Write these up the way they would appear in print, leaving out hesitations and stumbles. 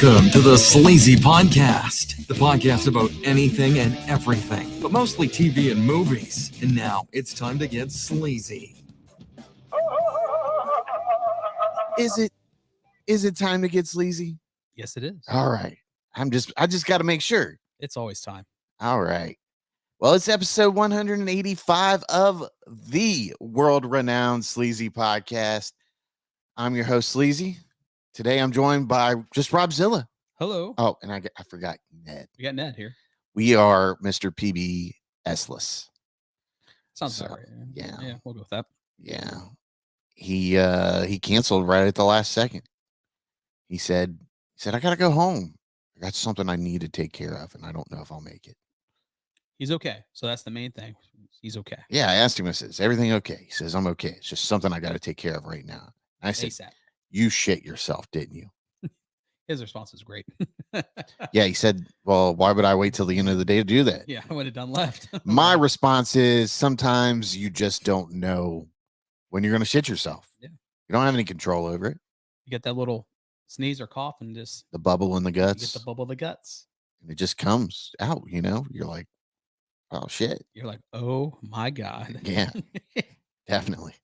Welcome to the Sleazy Podcast, the podcast about anything and everything, but mostly TV and movies. And now it's time to get sleazy. Is it time to get sleazy? Yes, it is. All right. I just got to make sure. It's always time. All right. Well, it's episode 185 of the world-renowned Sleazy Podcast. I'm your host, Sleazy. Today, I'm joined by just Robzilla. Hello. Oh, and I forgot Ned. We got Ned here. We are Mr. PB S-less. Sounds about right. Yeah. We'll go with that. Yeah. He canceled right at the last second. He said, I got to go home. I got something I need to take care of, and I don't know if I'll make it. He's okay. So that's the main thing. He's okay. Yeah, I asked him, I said, is everything okay? He says, I'm okay. It's just something I got to take care of right now. And I said, ASAP. You shit yourself, didn't you? His response is great. Yeah, he said, well, why would I wait till the end of the day to do that? Yeah, I would have done left. My response is sometimes you just don't know when you're going to shit yourself. Yeah. You don't have any control over it. You get that little sneeze or cough and just The bubble in the you get guts. the bubble of the guts. And it just comes out, You're like, oh, shit. You're like, oh my God. Yeah, definitely.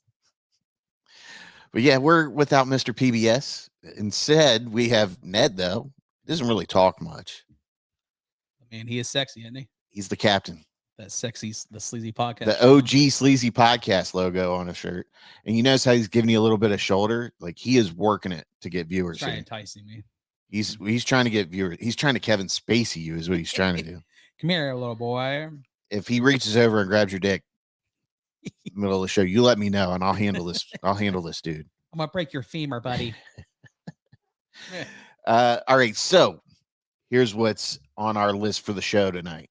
But yeah, we're without Mr. PBS. Instead, we have Ned, though. Doesn't really talk much. Man, he is sexy, isn't he? He's the captain. That sexy, the Sleazy Podcast. The OG Sleazy Podcast logo on a shirt. And you notice how he's giving you a little bit of shoulder? Like he is working it to get viewers. Trying enticing me. He's trying to get viewers. He's trying to Kevin Spacey you is what he's trying to do. Come here, little boy. If he reaches over and grabs your dick in the middle of the show, you let me know and I'll handle this. I'll handle this, dude. I'm gonna break your femur, buddy. All right, so here's what's on our list for the show tonight.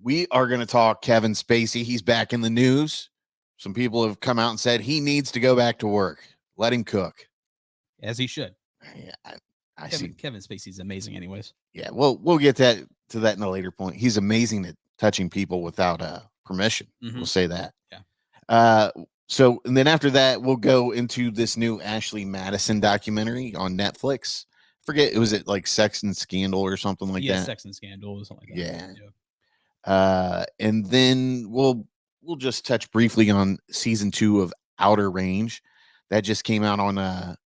We are going to talk Kevin Spacey. He's back in the news. Some people have come out and said he needs to go back to work. Let him cook. As he should. Yeah, I see. Kevin Spacey's amazing, anyways. Yeah, we'll get to that in a later point. He's amazing at touching people without permission. Mhm. We'll say that. Yeah. So, and then after that, we'll go into this new Ashley Madison documentary on Netflix. Forget, was it like Sex and Scandal or something like that? Sex and Scandal or something like that. Yeah. And then we'll just touch briefly on season 2 of Outer Range. That just came out on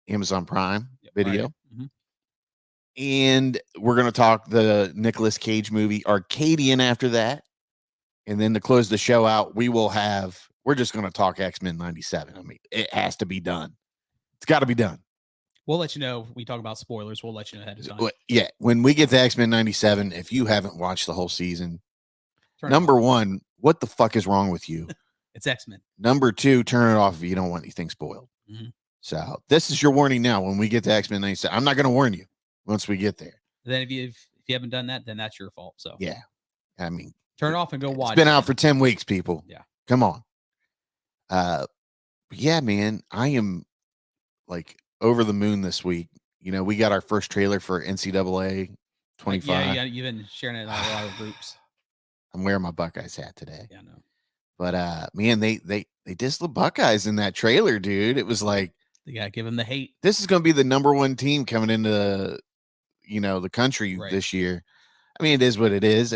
Amazon Prime Video. Right. Mm-hmm. And we're going to talk the Nicolas Cage movie Arcadian after that. And then to close the show out, we're just going to talk X-Men 97. I mean, it has to be done. It's got to be done. We'll let you know. We talk about spoilers. We'll let you know ahead of time. Yeah. When we get to X-Men 97, if you haven't watched the whole season, Turn number 1, what the fuck is wrong with you? It's X-Men. Number 2, turn it off if you don't want anything spoiled. Mm-hmm. So this is your warning now. When we get to X-Men 97, I'm not going to warn you once we get there. Then if you haven't done that, then that's your fault. So Yeah. I mean, turn it off and go watch. It's been out for 10 weeks, people. Yeah. Come on. Yeah, man, I am like over the moon this week. We got our first trailer for NCAA 25. Yeah, you've been sharing it in a lot of groups. I'm wearing my Buckeyes hat today. Yeah, no. But man, they dissed the Buckeyes in that trailer, dude. It was like They gotta give them the hate. this is going to be the number 1 team coming into the country this year. I mean, it is what it is,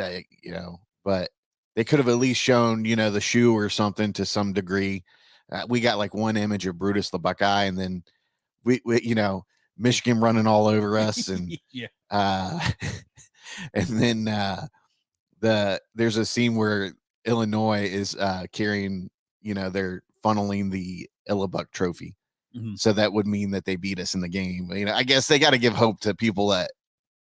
but they could have at least shown the shoe or something to some degree. We got like one image of Brutus the Buckeye, and then we Michigan running all over us, and Yeah. And then there's a scene where Illinois is carrying, they're funneling the Illabuck trophy. Mhm. So that would mean that they beat us in the game. I guess they got to give hope to people that,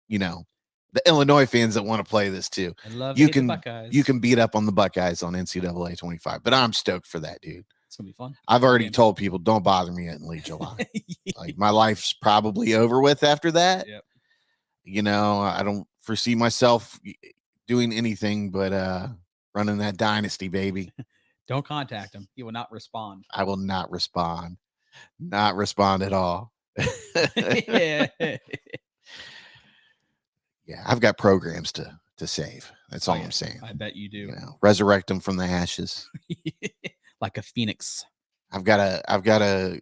the Illinois fans that want to play this too. I love You the can Buckeyes. you can beat up on the Buckeyes on NCAA 25, but I'm stoked for that, dude. It's gonna be fun. I've already Yeah. told people don't bother me in late July. Like my life's probably over with after that. Yep. I don't foresee myself doing anything but running that dynasty, baby. Don't contact him. He will not respond. I will not respond. Not respond at all. Yeah. Yeah, I've got programs to save. That's all Oh, yeah. I'm saying. I bet you do. Resurrect them from the ashes. Like a phoenix. I've got to,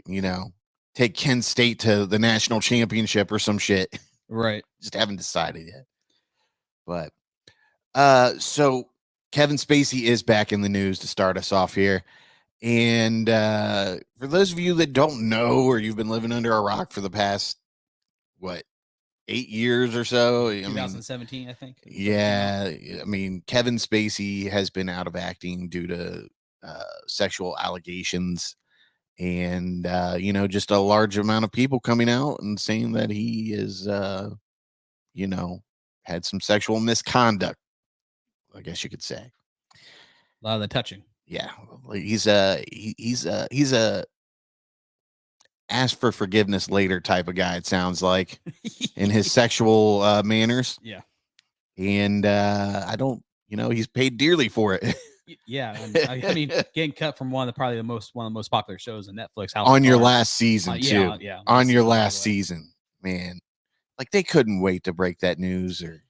take Kent State to the national championship or some shit. Right. Just haven't decided yet. But so Kevin Spacey is back in the news to start us off here. And for those of you that don't know, or you've been living under a rock for the past, 8 years or so? 2017, I think. Yeah. I mean, Kevin Spacey has been out of acting due to sexual allegations. And, just a large amount of people coming out and saying that he is, had some sexual misconduct, I guess you could say. A lot of the touching. Yeah. He's a ask for forgiveness later type of guy, it sounds like, in his sexual manners. Yeah. And I don't, he's paid dearly for it. Yeah, I mean, getting cut from one of the most popular shows on Netflix. House on your last season, too. Yeah, on your last season, man. Like, they couldn't wait to break that news, or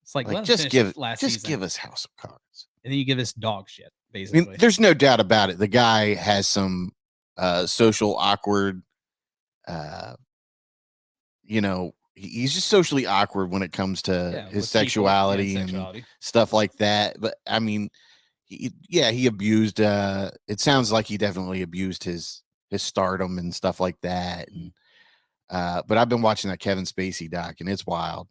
it's like just give us House of Cards, and then you give us dog shit. Basically, I mean, there's no doubt about it. The guy has some social awkward. He's just socially awkward when it comes to his sexuality and stuff like that. But I mean, he abused. It sounds like he definitely abused his stardom and stuff like that. And but I've been watching that Kevin Spacey doc, and it's wild.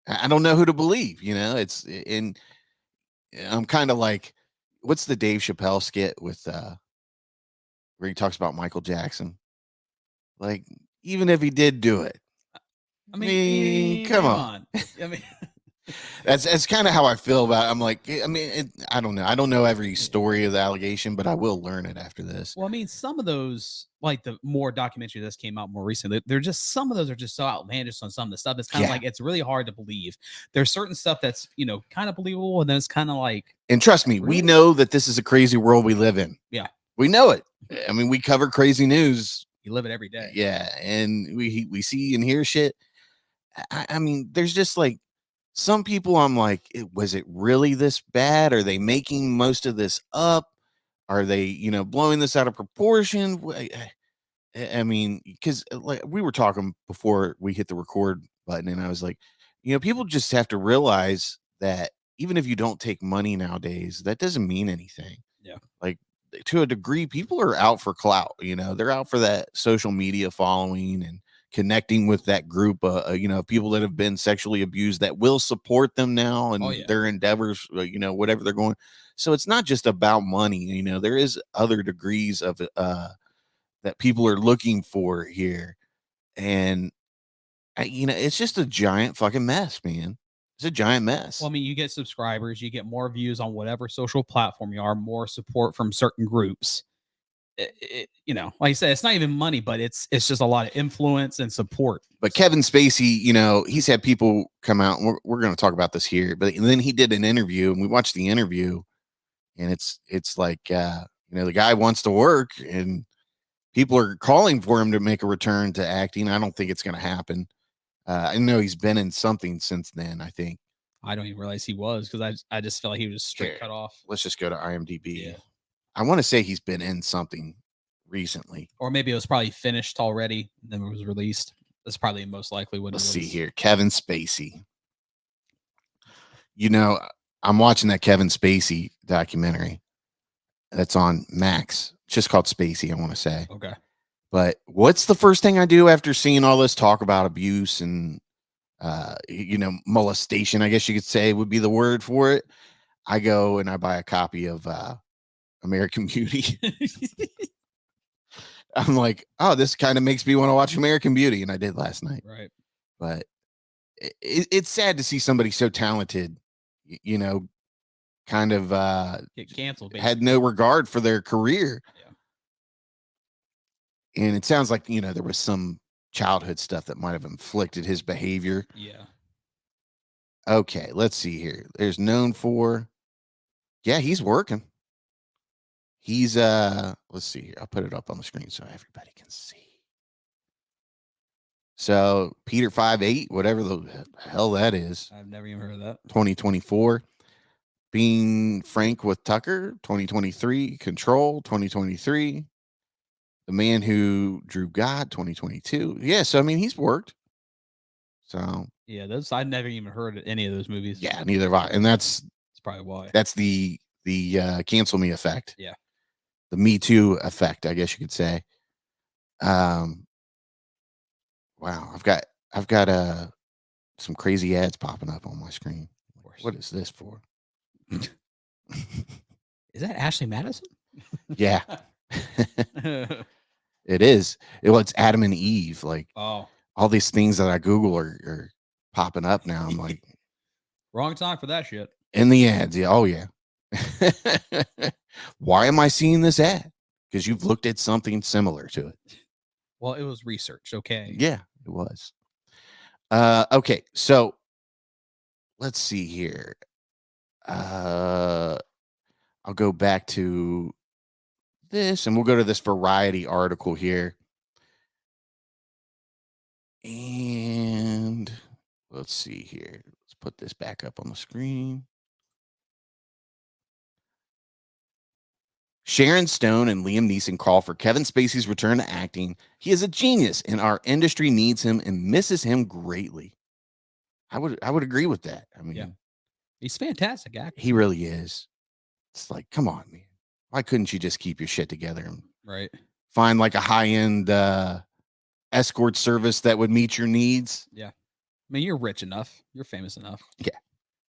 I don't know who to believe. I'm kind of like, what's the Dave Chappelle skit with where he talks about Michael Jackson? Like, even if he did do it, I mean, come on. I mean, that's kind of how I feel about it. I'm like, I don't know. I don't know every story of the allegation, but I will learn it after this. Well, I mean, some of those, like the more documentary that came out more recently, some of those are just so outlandish on some of the stuff. It's kind of like, it's really hard to believe. There's certain stuff that's, kind of believable. And then it's kind of like, and trust me, we know that this is a crazy world we live in. Yeah. We know it. I mean, we cover crazy news. You live it every day. Yeah. And we see and hear shit. I mean, there's just like some people, I'm like, was it really this bad? Are they making most of this up? Are they, blowing this out of proportion? I mean, because like we were talking before we hit the record button, and I was like, people just have to realize that even if you don't take money nowadays, that doesn't mean anything. Yeah. Like, to a degree, people are out for clout. They're out for that social media following and connecting with that group, people that have been sexually abused that will support them now and their endeavors, whatever they're going. So it's not just about money. There is other degrees of that people are looking for here. And, it's just a giant fucking mess, man. It's a giant mess. Well, I mean, you get subscribers, you get more views on whatever social platform you are, more support from certain groups. Like I said, it's not even money, but it's just a lot of influence and support. But Kevin Spacey, he's had people come out, and we're going to talk about this here, but then he did an interview, and we watched the interview, and it's like, the guy wants to work, and people are calling for him to make a return to acting. I don't think it's going to happen. I know he's been in something since then, I think. I don't even realize he was, because I just felt like he was straight cut off. Let's just go to IMDb. Yeah. I want to say he's been in something recently. Or maybe it was probably finished already, and then it was released. That's probably most likely what it was. Let's see here. Kevin Spacey. I'm watching that Kevin Spacey documentary that's on Max. It's just called Spacey, I want to say. Okay. But what's the first thing I do after seeing all this talk about abuse and, molestation, I guess you could say would be the word for it? I go and I buy a copy of American Beauty. I'm like, oh, this kind of makes me want to watch American Beauty. And I did last night. Right. But it's sad to see somebody so talented, kind of get canceled. Basically. Had no regard for their career. Yeah. And it sounds like, there was some childhood stuff that might have inflicted his behavior. Yeah. Okay, let's see here. There's known for, he's working. He's let's see here. I'll put it up on the screen so everybody can see. So Peter 5'8", whatever the hell that is. I've never even heard of that. 2024. Being Frank with Tucker, 2023. Control, 2023. The Man Who Drew God, 2022. Yeah, so I mean, he's worked. So yeah, those I never even heard of any of those movies. yeah, neither have I. And that's probably why. That's the cancel me effect. Yeah. The Me Too effect, I guess you could say. Wow, I've got some crazy ads popping up on my screen. What is this for? Is that Ashley Madison? Yeah. It is. It's Adam and Eve. Like all these things that I Google are popping up now. I'm like, wrong time for that shit. In the ads, yeah. Oh yeah. Why am I seeing this ad? Because you've looked at something similar to it. Well, it was research, okay. Yeah, it was. Okay, so let's see here. I'll go back to this and we'll go to this Variety article here. And let's see here. Let's put this back up on the screen. Sharon Stone and Liam Neeson call for Kevin Spacey's return to acting. He is a genius and our industry needs him and misses him greatly. I would agree with that. I mean, yeah. He's fantastic actor. He really is. It's like, come on, man. Why couldn't you just keep your shit together and find like a high-end escort service that would meet your needs? Yeah. I mean, you're rich enough. You're famous enough. Yeah.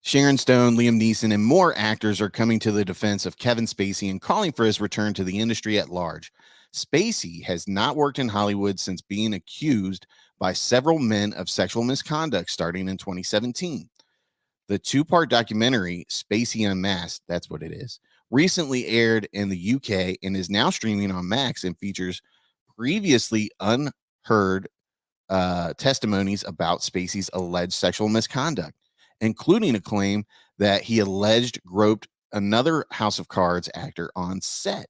Sharon Stone, Liam Neeson, and more actors are coming to the defense of Kevin Spacey and calling for his return to the industry at large. Spacey has not worked in Hollywood since being accused by several men of sexual misconduct starting in 2017. The two-part documentary, Spacey Unmasked, that's what it is, recently aired in the UK and is now streaming on Max and features previously unheard testimonies about Spacey's alleged sexual misconduct, including a claim that he alleged groped another House of Cards actor on set.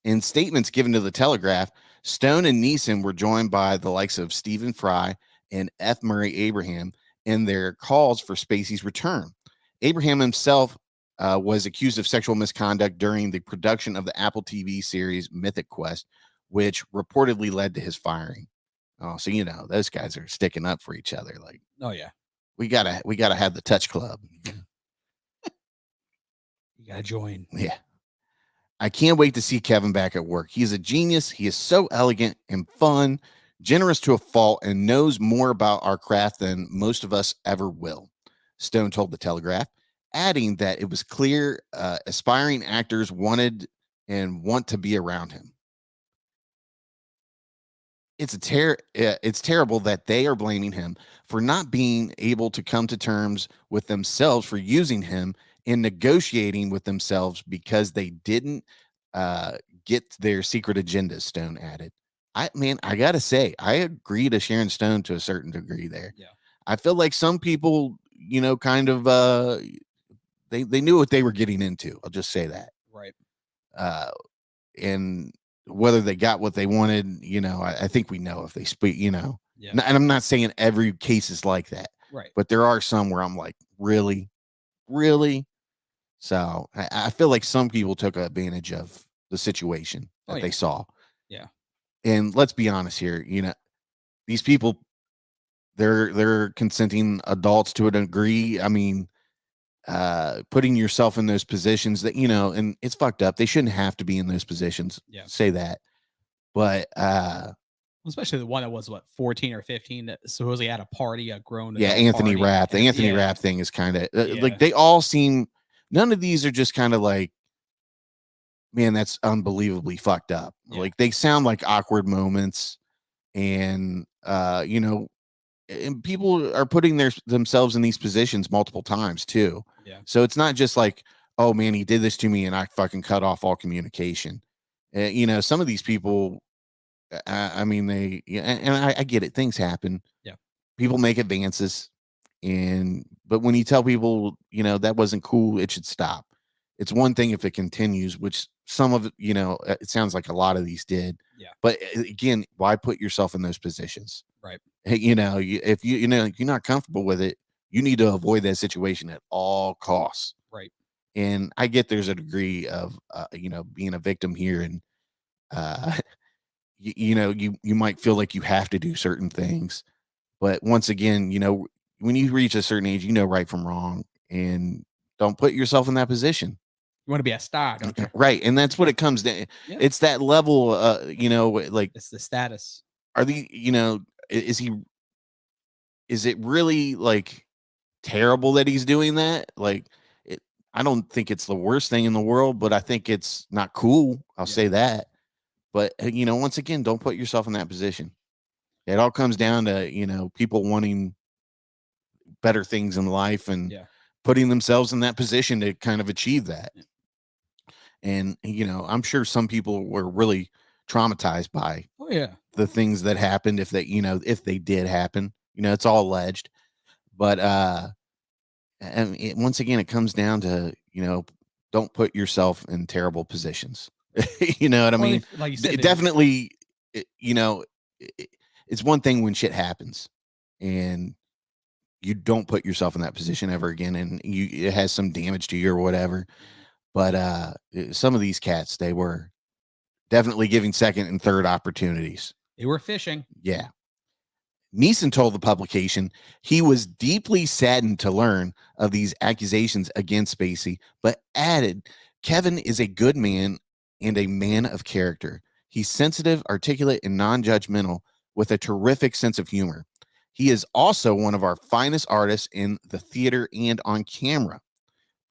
In statements given to The Telegraph, Stone and Neeson were joined by the likes of Stephen Fry and F. Murray Abraham in their calls for Spacey's return. Abraham himself was accused of sexual misconduct during the production of the Apple TV series Mythic Quest, which reportedly led to his firing. Oh, so those guys are sticking up for each other. Like, oh yeah, we gotta have the touch club. You gotta join. Yeah. I can't wait to see Kevin back at work. He's a genius. He is so elegant and fun, generous to a fault, and knows more about our craft than most of us ever will, Stone told The Telegraph, adding that it was clear aspiring actors wanted and want to be around him. It's terrible that they are blaming him for not being able to come to terms with themselves for using him in negotiating with themselves because they didn't get their secret agendas, Stone added. I gotta say, I agree to Sharon Stone to a certain degree there. Yeah. I feel like some people, kind of they knew what they were getting into. I'll just say that. Right. And whether they got what they wanted, I think we know if they speak, Yeah. And I'm not saying every case is like that. Right. But there are some where I'm like, really? So I feel like some people took advantage of the situation that they saw. Yeah. And let's be honest here, these people, they're consenting adults to a degree. I mean, putting yourself in those positions that, and it's fucked up. They shouldn't have to be in those positions. Yeah. Say that. But especially the one that was 14 or 15 that supposedly at a party, a grown. Yeah, Anthony Rapp. The Anthony Rapp thing is kind of like they all seem. None of these are just kind of like, man, that's unbelievably fucked up. Yeah. Like they sound like awkward moments, and and people are putting themselves in these positions multiple times too. Yeah. So it's not just like, oh man, he did this to me, and I fucking cut off all communication. Some of these people. I mean, I get it. Things happen. Yeah. People make advances. But when you tell people, that wasn't cool, it should stop. It's one thing if it continues, which some of it, it sounds like a lot of these did. Yeah. But again, why put yourself in those positions? Right. If you're not comfortable with it, you need to avoid that situation at all costs. Right. And I get there's a degree of, being a victim here and, you might feel like you have to do certain things, But once again, when you reach a certain age, you know right from wrong, and don't put yourself in that position. You want to be a star, don't you? Right. And that's what it comes down. Yeah. It's that level, like it's the status. are the, is it really like terrible that he's doing that? Like I don't think it's the worst thing in the world, but I think it's not cool. I'll say that. But once again, don't put yourself in that position. It all comes down to, people wanting better things in life and putting themselves in that position to kind of achieve that. Yeah. And, I'm sure some people were really traumatized by the things that happened. If they did happen, it's all alleged, but, and once again, it comes down to, don't put yourself in terrible positions. You know what I mean? Like you said, definitely, it's one thing when shit happens and you don't put yourself in that position ever again, and it has some damage to you or whatever. But some of these cats, they were definitely giving second and third opportunities. They were fishing. Yeah. Neeson told the publication he was deeply saddened to learn of these accusations against Spacey, but added, Kevin is a good man and a man of character. He's sensitive, articulate, and non-judgmental with a terrific sense of humor. He is also one of our finest artists in the theater and on camera.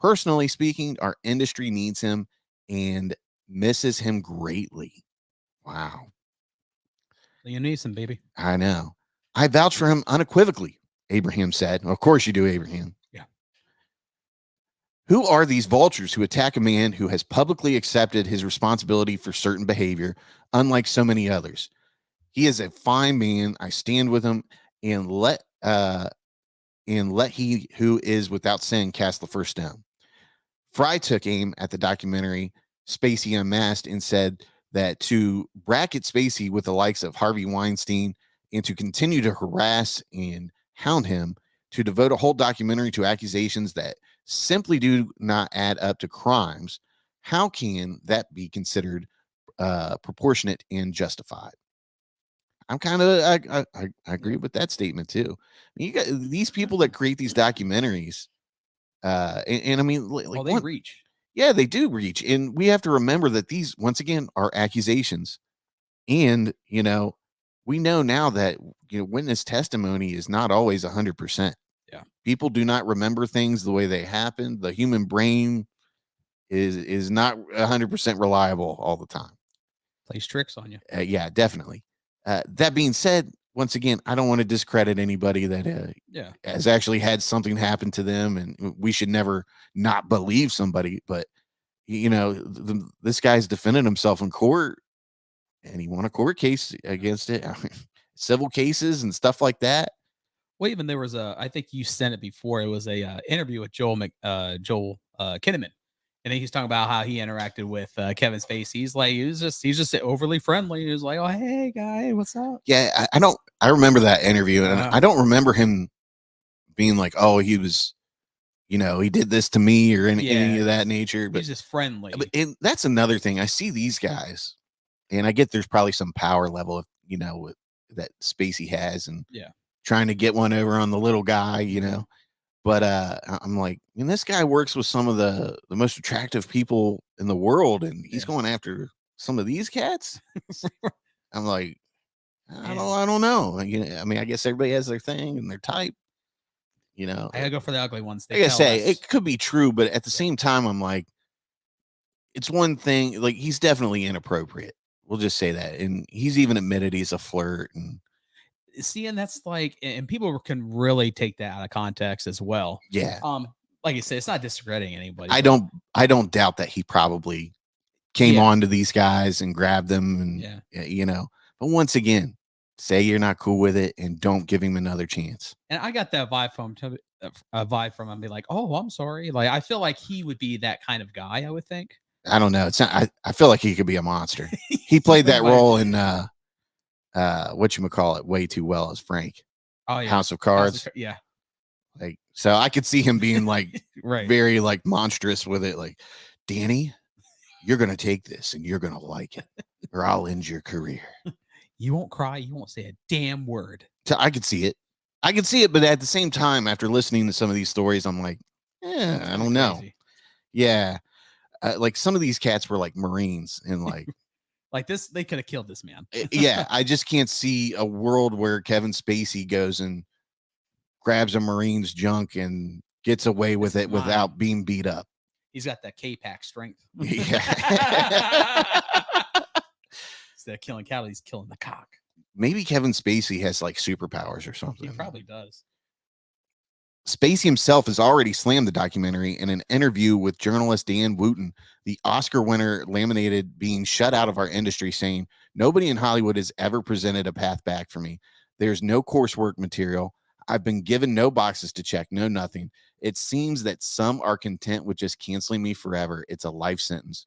Personally speaking, our industry needs him and misses him greatly. Wow. You need some, baby. I know. I vouch for him unequivocally, Abraham said. Of course you do, Abraham. Yeah. Who are these vultures who attack a man who has publicly accepted his responsibility for certain behavior, unlike so many others? He is a fine man. I stand with him, and let he who is without sin cast the first stone. Fry took aim at the documentary Spacey Unmasked and said that to bracket Spacey with the likes of Harvey Weinstein and to continue to harass and hound him, to devote a whole documentary to accusations that simply do not add up to crimes, how can that be considered proportionate and justified? I'm kind of I agree with that statement too. You got these people that create these documentaries, and I mean, they reach. Yeah, they do reach, and we have to remember that these, once again, are accusations, and we know now that witness testimony is not always 100%. Yeah, people do not remember things the way they happen. The human brain is not 100% reliable all the time. Plays tricks on you. Yeah, definitely. That being said, once again, I don't want to discredit anybody that has actually had something happen to them, and we should never not believe somebody. But this guy's defended himself in court, and he won a court case against it. I mean, civil cases and stuff like that. Well, even there was I think you sent it before. It was a interview with Joel Kinnaman. And then he's talking about how he interacted with Kevin Spacey. He's just overly friendly. He was like, "Oh, hey, guy, what's up?" Yeah, I remember that interview, and I don't remember him being like, "Oh, he was, he did this to me," or any of that nature. But he's just friendly. But that's another thing. I see these guys, and I get there's probably some power level of that Spacey has, and trying to get one over on the little guy, But I'm like, this guy works with some of the most attractive people in the world, and he's going after some of these cats. I'm like, I don't know. I mean, I guess everybody has their thing and their type. I gotta go for the ugly ones. Like I say, it could be true, but at the same time, I'm like, it's one thing. Like, he's definitely inappropriate. We'll just say that, and he's even admitted he's a flirt and. See, and that's and people can really take that out of context as well. Yeah. Like you said, it's not discrediting anybody. I don't doubt that he probably came on to these guys and grabbed them, and but once again, say you're not cool with it and don't give him another chance. And I got that vibe from him, be like, "Oh, I'm sorry." Like, I feel like he would be that kind of guy. I would think. I don't know. It's not. I feel like he could be a monster. He played that role in whatchamacallit way too well as Frank. Oh yeah, House of Cards. Yeah. Like, so I could see him being like very like monstrous with it. Like, Danny, you're gonna take this and you're gonna like it, or I'll end your career. You won't cry. You won't say a damn word. So I could see it. I can see it, but at the same time, after listening to some of these stories, I'm like, I don't know. Crazy. Yeah. Like some of these cats were like Marines and like, like this, they could have killed this man. yeah, I just can't see a world where Kevin Spacey goes and grabs a Marine's junk and gets away with it without being beat up. He's got that K-Pack strength. Yeah. Instead of killing cattle, he's killing the cock. Maybe Kevin Spacey has like superpowers or something. He probably does. Spacey himself has already slammed the documentary in an interview with journalist Dan Wooten. The Oscar winner laminated being shut out of our industry, saying, "Nobody in Hollywood has ever presented a path back for me. There's no coursework material. I've been given no boxes to check, no nothing. It seems that some are content with just canceling me forever. It's a life sentence."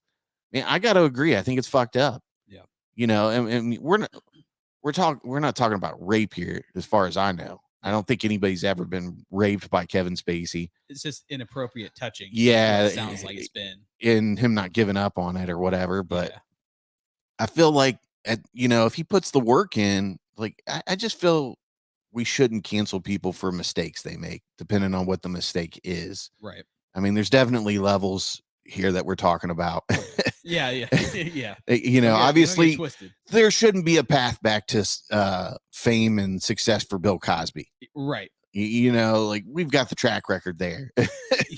Man, I got to agree. I think it's fucked up. Yeah. You know, and we're not talking about rape here, as far as I know. I don't think anybody's ever been raped by Kevin Spacey. It's just inappropriate touching. Yeah. It sounds like it's been. And him not giving up on it or whatever. But I feel like, if he puts the work in, like, I just feel we shouldn't cancel people for mistakes they make, depending on what the mistake is. Right. I mean, there's definitely levels here that we're talking about. Yeah. Obviously there shouldn't be a path back to fame and success for Bill Cosby. Right. Like we've got the track record there.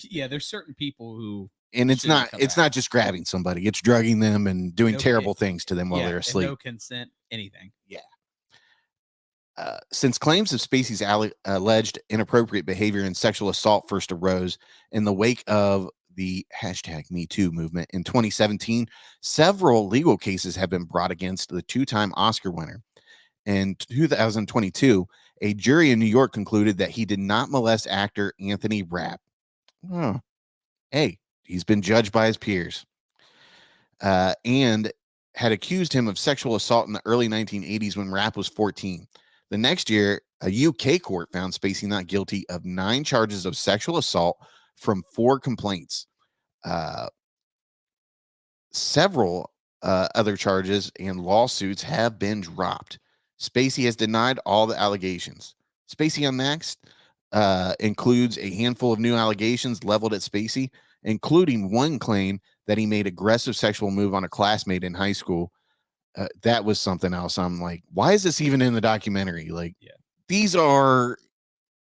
Yeah, there's certain people who, and it's not just grabbing somebody, it's drugging them and doing terrible things to them while they're asleep. No consent, anything. Yeah. Since claims of Spacey's alleged inappropriate behavior and sexual assault first arose in the wake of the #MeToo movement in 2017, several legal cases have been brought against the two-time Oscar winner. In 2022, a jury in New York concluded that he did not molest actor Anthony Rapp. Oh, hey, he's been judged by his peers. And had accused him of sexual assault in the early 1980s when Rapp was 14. The next year, a UK court found Spacey not guilty of 9 charges of sexual assault from 4 complaints. Several other charges and lawsuits have been dropped. Spacey has denied all the allegations. Spacey Unmasked includes a handful of new allegations leveled at Spacey, including one claim that he made aggressive sexual move on a classmate in high school. That was something else. I'm like, why is this even in the documentary? Like, these are,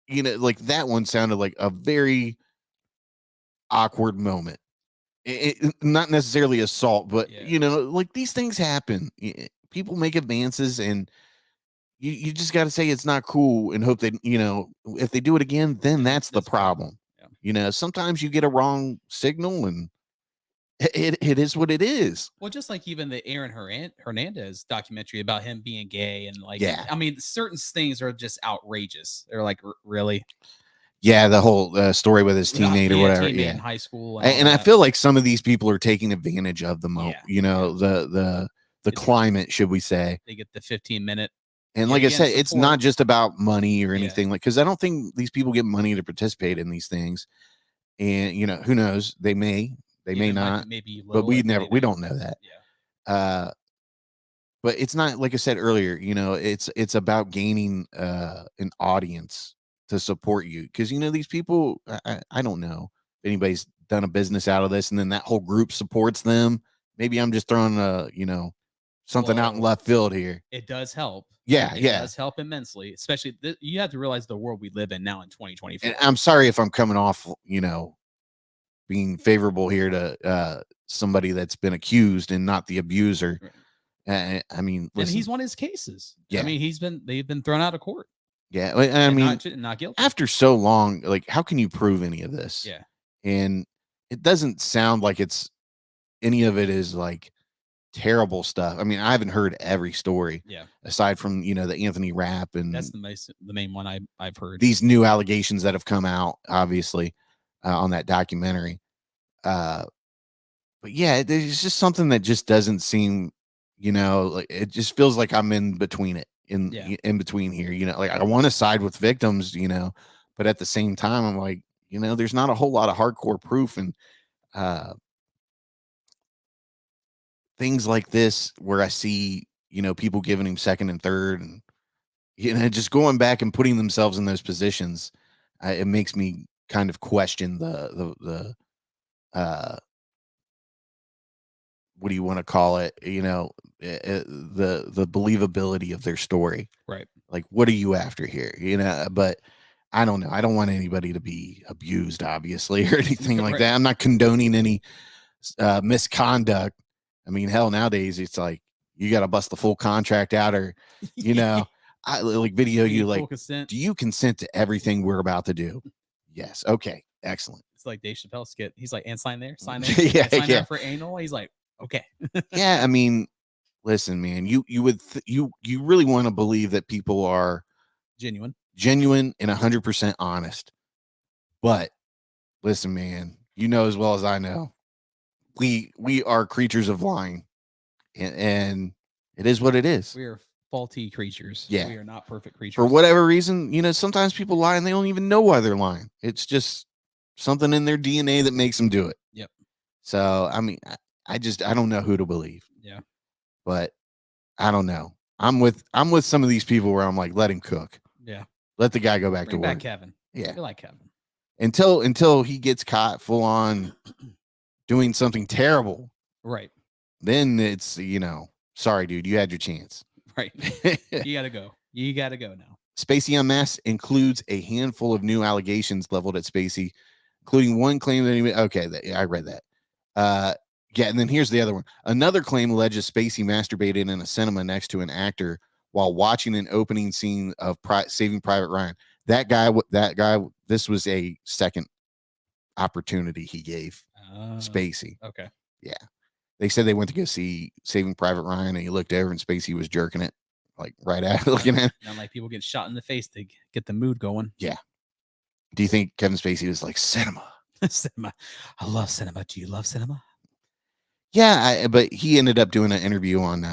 like that one sounded like a very awkward moment. Not necessarily assault, but like these things happen. People make advances, and you just got to say it's not cool and hope that if they do it again, then that's the problem. Sometimes you get a wrong signal, and it is what it is. Well, just like even the Aaron Hernandez documentary about him being gay, and like, I mean, certain things are just outrageous. They're like, really? Yeah, the whole story with his teammate or whatever. Teammate in high school, and I feel like some of these people are taking advantage of the moment. The climate, should we say? They get the 15-minute. And like I said, it's not just about money or anything, like, because I don't think these people get money to participate in these things. And who knows? They may not. But we don't know that. Yeah. But it's not, like I said earlier, it's about gaining an audience to support you, because these people, I don't know if anybody's done a business out of this and then that whole group supports them. Maybe I'm just throwing something out in left field here. It does help. It does help immensely, especially you have to realize the world we live in now in 2024. And I'm sorry if I'm coming off being favorable here to somebody that's been accused and not the abuser. Right. I mean, listen, and he's won his cases. Yeah. I mean, they've been thrown out of court. Yeah, I mean, not guilty. After so long, like, how can you prove any of this? Yeah, and it doesn't sound like any of it is like terrible stuff. I mean, I haven't heard every story. Yeah, aside from the Anthony Rapp, and that's the main one I've heard. These new allegations that have come out, obviously, on that documentary. But yeah, there's just something that just doesn't seem, like, it just feels like I'm in between it. In between here, like, I want to side with victims, but at the same time, I'm like, there's not a whole lot of hardcore proof, and things like this where I see, people giving him second and third, and just going back and putting themselves in those positions, it makes me kind of question the what do you want to call it? The believability of their story. Right. Like, what are you after here? But I don't know. I don't want anybody to be abused, obviously, or anything like that. I'm not condoning any misconduct. I mean, hell, nowadays it's like you got to bust the full contract out, or I like video you like, consent. Do you consent to everything we're about to do? Yes. Okay. Excellent. It's like Dave Chappelle skit. He's like, and sign there, sign there, sign there for anal. He's like, okay. Yeah. I mean, listen, man, you really want to believe that people are genuine and 100% honest. But listen, man, as well as I know, we are creatures of lying, and it is what it is. We are faulty creatures. Yeah. We are not perfect creatures. For whatever reason, sometimes people lie and they don't even know why they're lying. It's just something in their DNA that makes them do it. Yep. So, I mean, I don't know who to believe. Yeah. But I don't know. I'm with some of these people where I'm like, let him cook. Yeah. Let the guy go back to work. Bring back Kevin. Yeah. We like Kevin. Until he gets caught full on doing something terrible. Right. Then it's, sorry, dude, you had your chance. Right. You got to go. You got to go now. Spacey Unmasked includes a handful of new allegations leveled at Spacey, including one claim that I read that. Yeah, and then here's the other one. Another claim alleges Spacey masturbated in a cinema next to an actor while watching an opening scene of Saving Private Ryan. That guy, this was a second opportunity he gave Spacey. Okay. Yeah. They said they went to go see Saving Private Ryan, and he looked over and Spacey was jerking it, like right at looking at it. Not like people get shot in the face to get the mood going. Yeah. Do you think Kevin Spacey was like, cinema? Cinema. I love cinema. Do you love cinema? Yeah, but he ended up doing an interview on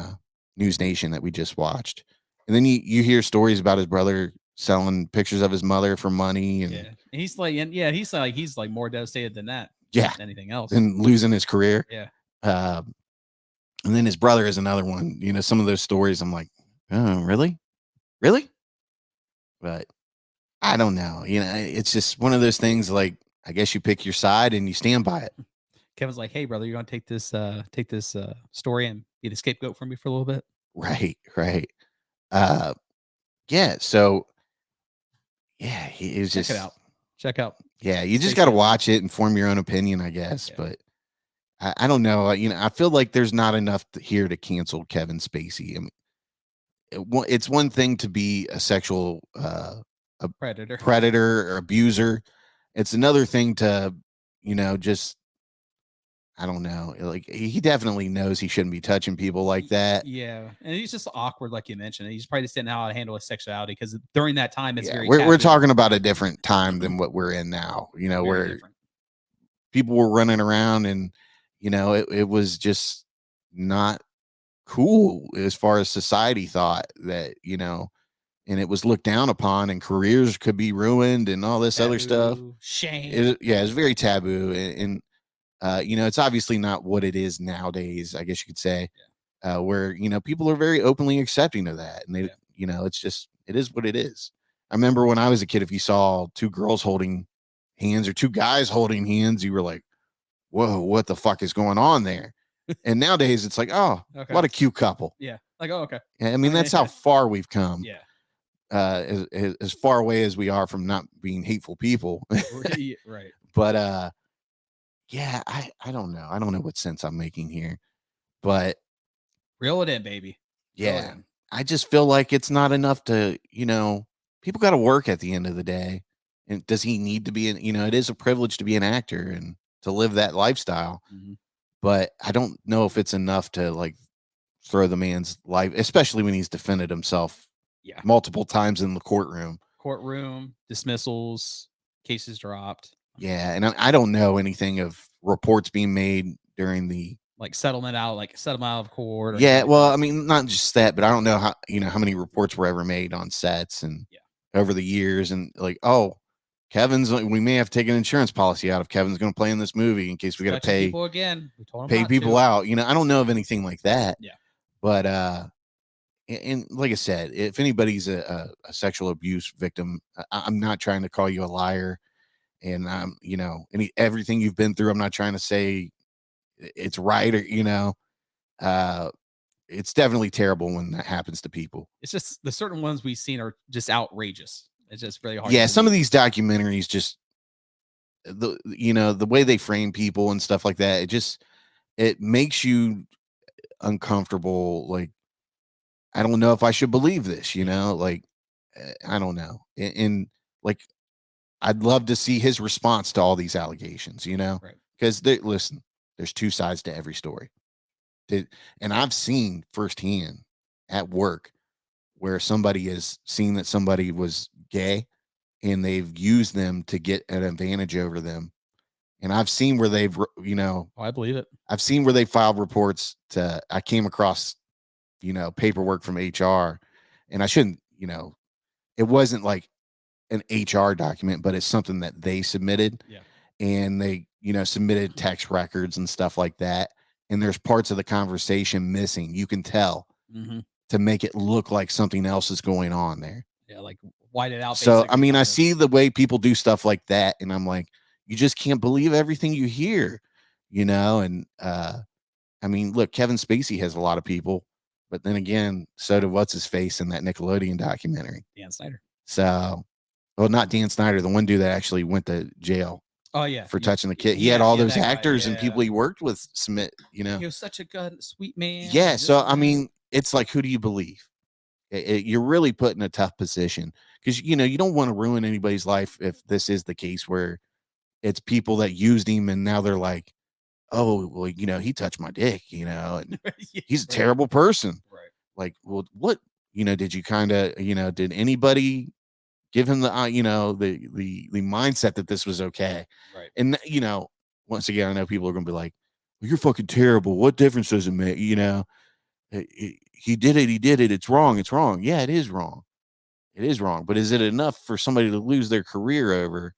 News Nation that we just watched. And then you hear stories about his brother selling pictures of his mother for money. And he's like more devastated than that. Yeah. Than anything else. And losing his career. Yeah. And then his brother is another one. Some of those stories, I'm like, oh, really? Really? But I don't know. It's just one of those things, like, I guess you pick your side and you stand by it. Kevin's like, hey, brother, you're going to take this story and be the scapegoat for me for a little bit. Right. Yeah. So, yeah, he was just. Check out. Yeah. You just got to watch it and form your own opinion, I guess. Yeah. But I don't know. I feel like there's not enough here to cancel Kevin Spacey. I mean, it's one thing to be a sexual a predator or abuser. It's another thing to, just, I don't know. Like, he definitely knows he shouldn't be touching people like that. Yeah. And he's just awkward, like you mentioned. He's probably just didn't know how to handle his sexuality, because during that time, it's very we're talking about a different time than what we're in now, where different. People were running around and, it was just not cool as far as society thought that, and it was looked down upon and careers could be ruined and all this other stuff. Shame. It's very taboo. And it's obviously not what it is nowadays, I guess you could say, where, people are very openly accepting of that. And they, it's just, it is what it is. I remember when I was a kid, if you saw two girls holding hands or two guys holding hands, you were like, whoa, what the fuck is going on there? And nowadays it's like, oh, okay. What a cute couple. Yeah. Like, oh, okay. I mean, that's how far we've come. Yeah. As far away as we are from not being hateful people. Right. But, yeah, I don't know. I don't know what sense I'm making here, but reel it in, baby. Yeah. I just feel like it's not enough to, people got to work at the end of the day. And does he need to be it is a privilege to be an actor and to live that lifestyle. Mm-hmm. But I don't know if it's enough to like throw the man's life, especially when he's defended himself multiple times in the courtroom, dismissals, cases dropped. Yeah. And I don't know anything of reports being made during the settlement out of court. Yeah. Well, I mean, not just that, but I don't know how, how many reports were ever made on sets and over the years. And like, oh, we may have to take an insurance policy out if Kevin's going to play in this movie in case we got to pay people again. Pay people out. I don't know of anything like that. Yeah. But and like I said, if anybody's a sexual abuse victim, I'm not trying to call you a liar, and I'm, everything you've been through, I'm not trying to say it's right, or it's definitely terrible when that happens to people. It's just the certain ones we've seen are just outrageous. It's just really hard. Yeah, some of these documentaries just the way they frame people and stuff like that, it makes you uncomfortable. Like, I don't know if I should believe this, like, I don't know. And like, I'd love to see his response to all these allegations, right? Because listen, there's two sides to every story. And I've seen firsthand at work where somebody has seen that somebody was gay and they've used them to get an advantage over them. And I've seen where they've, I believe it. I've seen where they filed reports I came across, paperwork from HR, and I shouldn't, it wasn't like an HR document, but it's something that they submitted. Yeah. And they, submitted text records and stuff like that. And there's parts of the conversation missing. You can tell to make it look like something else is going on there. Yeah, like white it out. So, I mean, I see the way people do stuff like that, and I'm like, you just can't believe everything you hear, and I mean, look, Kevin Spacey has a lot of people, but then again, so did what's his face in that Nickelodeon documentary, Dan Snyder. So, well, not Dan Snyder, the one dude that actually went to jail. Oh yeah, for touching the kid. He had all those actors and people he worked with submit. He was such a good, sweet man. Yeah, so I mean, it's like, who do you believe? You're really put in a tough position because you don't want to ruin anybody's life if this is the case where it's people that used him and now they're like, oh, well, he touched my dick, and he's a terrible person. Right. Like, well, what, did you kind of, did anybody give him the, the mindset that this was okay? Right. And, once again, I know people are going to be like, well, you're fucking terrible. What difference does it make? He did it. He did it. It's wrong. It's wrong. Yeah, it is wrong. It is wrong. But is it enough for somebody to lose their career over?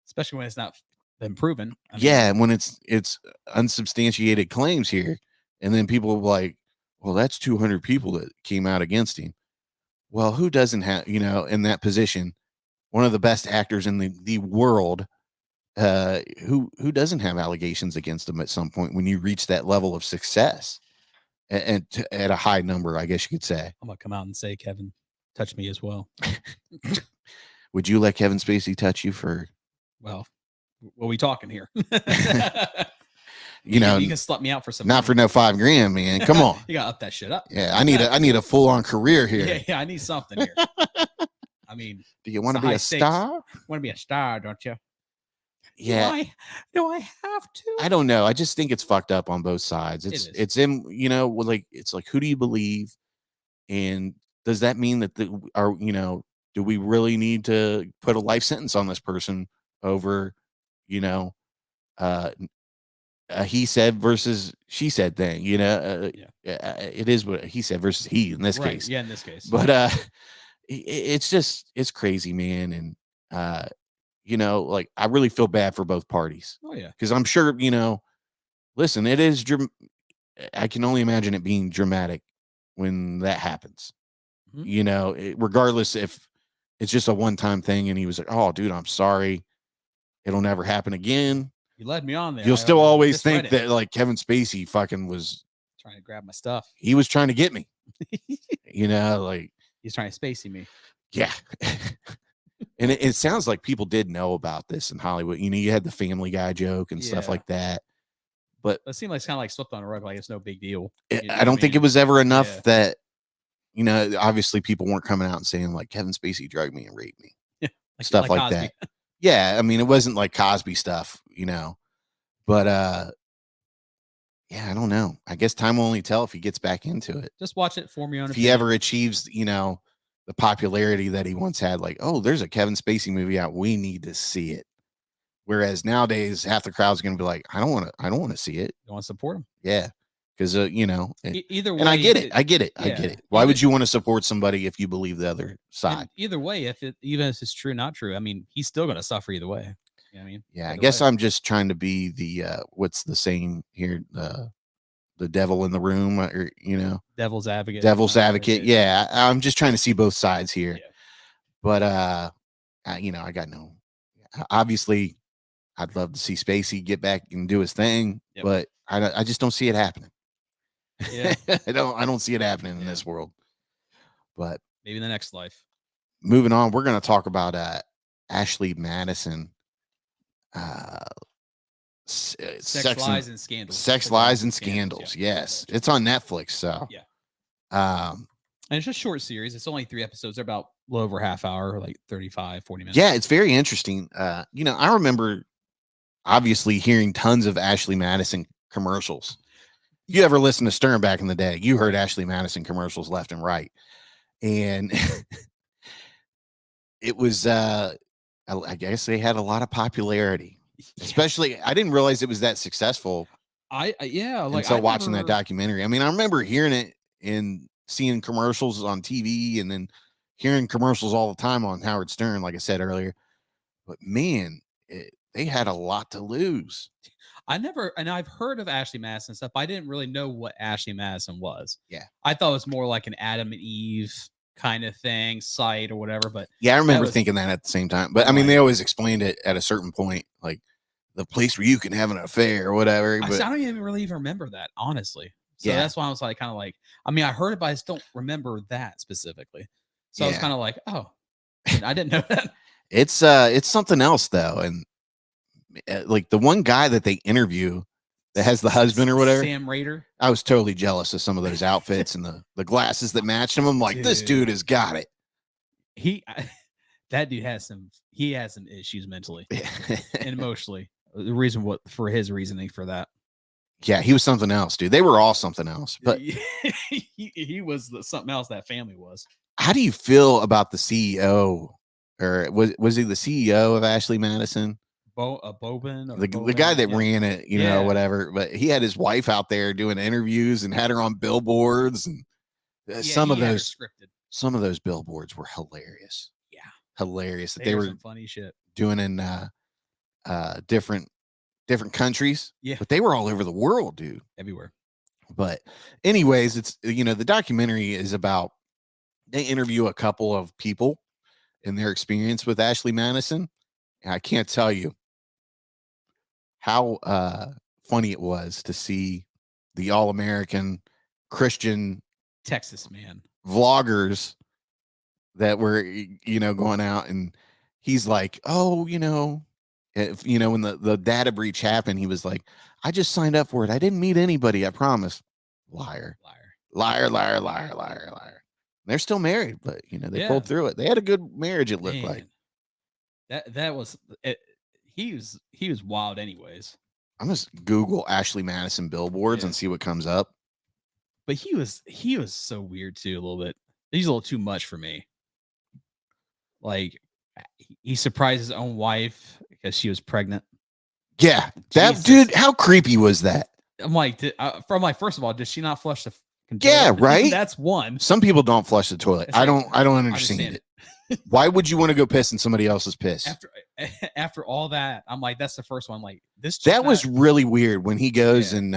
Especially when it's not been proven. Yeah, when it's unsubstantiated claims here. And then people are like, well, that's 200 people that came out against him. Well, who doesn't have, in that position, one of the best actors in the world, who doesn't have allegations against them at some point when you reach that level of success and at a high number, I guess you could say. I'm gonna come out and say, Kevin touched me as well. Would you let Kevin Spacey touch you for? Well, what are we talking here? You can slut me out for some. Not for no $5,000, man. Come on. You gotta up that shit up. Yeah, I need a full on career here. Yeah, I need something here. I mean, do you want to be a star? Want to be a star, don't you? Yeah. Do I have to? I don't know. I just think it's fucked up on both sides. It's in, like, it's like, who do you believe? And does that mean that do we really need to put a life sentence on this person over, he said versus she said thing, it is what he said versus he in this case. Yeah, in this case. But it's crazy, man. And like, I really feel bad for both parties. Oh yeah. Because I'm sure, listen, it is I can only imagine it being dramatic when that happens. Regardless if it's just a one-time thing and he was like, oh dude, I'm sorry, it'll never happen again. You led me on there. You'll still always think that like Kevin Spacey fucking was trying to grab my stuff. He was trying to get me. Like he's trying to Spacey me. Yeah. And it sounds like people did know about this in Hollywood. You had the Family Guy joke and stuff like that. But it seemed like it's kind of like swept on a rug, like it's no big deal. I don't think it was ever enough that, obviously people weren't coming out and saying like Kevin Spacey drugged me and raped me. Yeah. Stuff like that. Yeah. I mean, it wasn't like Cosby stuff, but yeah, I don't know. I guess time will only tell if he gets back into it. Just watch it for me on if he ever achieves, the popularity that he once had, like, oh, there's a Kevin Spacey movie out. We need to see it. Whereas nowadays, half the crowd's going to be like, I don't want to see it. You want to support him? Yeah. Because, either way. And I get it. Why would you want to support somebody if you believe the other side? Either way, even if it's true or not true, I mean, he's still going to suffer either way. You know what I mean? Yeah. I guess I'm just trying to be the, what's the saying here? the devil in the room, or devil's advocate. Devil's advocate. Yeah, I'm just trying to see both sides here. Yeah. But I got no. Obviously, I'd love to see Spacey get back and do his thing, but I just don't see it happening. Yeah, I don't see it happening in this world. But maybe in the next life. Moving on, we're going to talk about Ashley Madison. Sex, lies, and scandals. Sex, lies, and scandals. Yes, it's on Netflix. So and it's just a short series. It's only 3 episodes. They're about a little over half hour, like 35, 40 minutes. Yeah, it's very interesting. I remember obviously hearing tons of Ashley Madison commercials. If you ever listened to Stern back in the day, you heard Ashley Madison commercials left and right. And it was, I guess they had a lot of popularity, especially, I didn't realize it was that successful. Until watching that documentary. I mean, I remember hearing it and seeing commercials on TV and then hearing commercials all the time on Howard Stern, like I said earlier. But man, they had a lot to lose. I've heard of Ashley Madison stuff, but I didn't really know what Ashley Madison was. Yeah. I thought it was more like an Adam and Eve kind of thing, site or whatever. But yeah, I remember thinking that at the same time. But I mean, they always explained it at a certain point, like the place where you can have an affair or whatever. But I don't even really remember that, honestly. So that's why I was like, kind of like, I mean, I heard it, but I just don't remember that specifically. So I was kind of like, oh, I didn't know that. It's something else though. And like the one guy that they interview that has the husband or whatever, Sam Rader. I was totally jealous of some of those outfits and the glasses that matched him. I'm like, this dude has got it. That dude has some issues mentally and emotionally. The reason for his reasoning for that. Yeah, he was something else, dude. They were all something else, but he was something else that family was. How do you feel about the CEO, or was he the CEO of Ashley Madison? Bobin, or the guy that ran it, whatever. But he had his wife out there doing interviews and had her on billboards, and some of those billboards were hilarious. Yeah, hilarious that they were some funny shit doing in different countries. Yeah, but they were all over the world, dude, everywhere. But anyways, it's the documentary is about, they interview a couple of people and their experience with Ashley Madison. And I can't tell you how funny it was to see the all-American Christian Texas man vloggers that were, going out, and he's like, oh, when the data breach happened, he was like, I just signed up for it. I didn't meet anybody. I promise. Liar. They're still married, but they pulled through it. They had a good marriage. It looked like that was it. He was wild anyways. I'm just Google Ashley Madison billboards and see what comes up. But he was so weird too, a little bit. He's a little too much for me. Like, he surprised his own wife because she was pregnant. Yeah, that dude. How creepy was that? I'm like, first of all, did she not flush the? Yeah, right. That's one. Some people don't flush the toilet. I don't understand it. Why would you want to go piss in somebody else's piss? After all that, I'm like, that's the first one. Like this. That was really weird when he goes and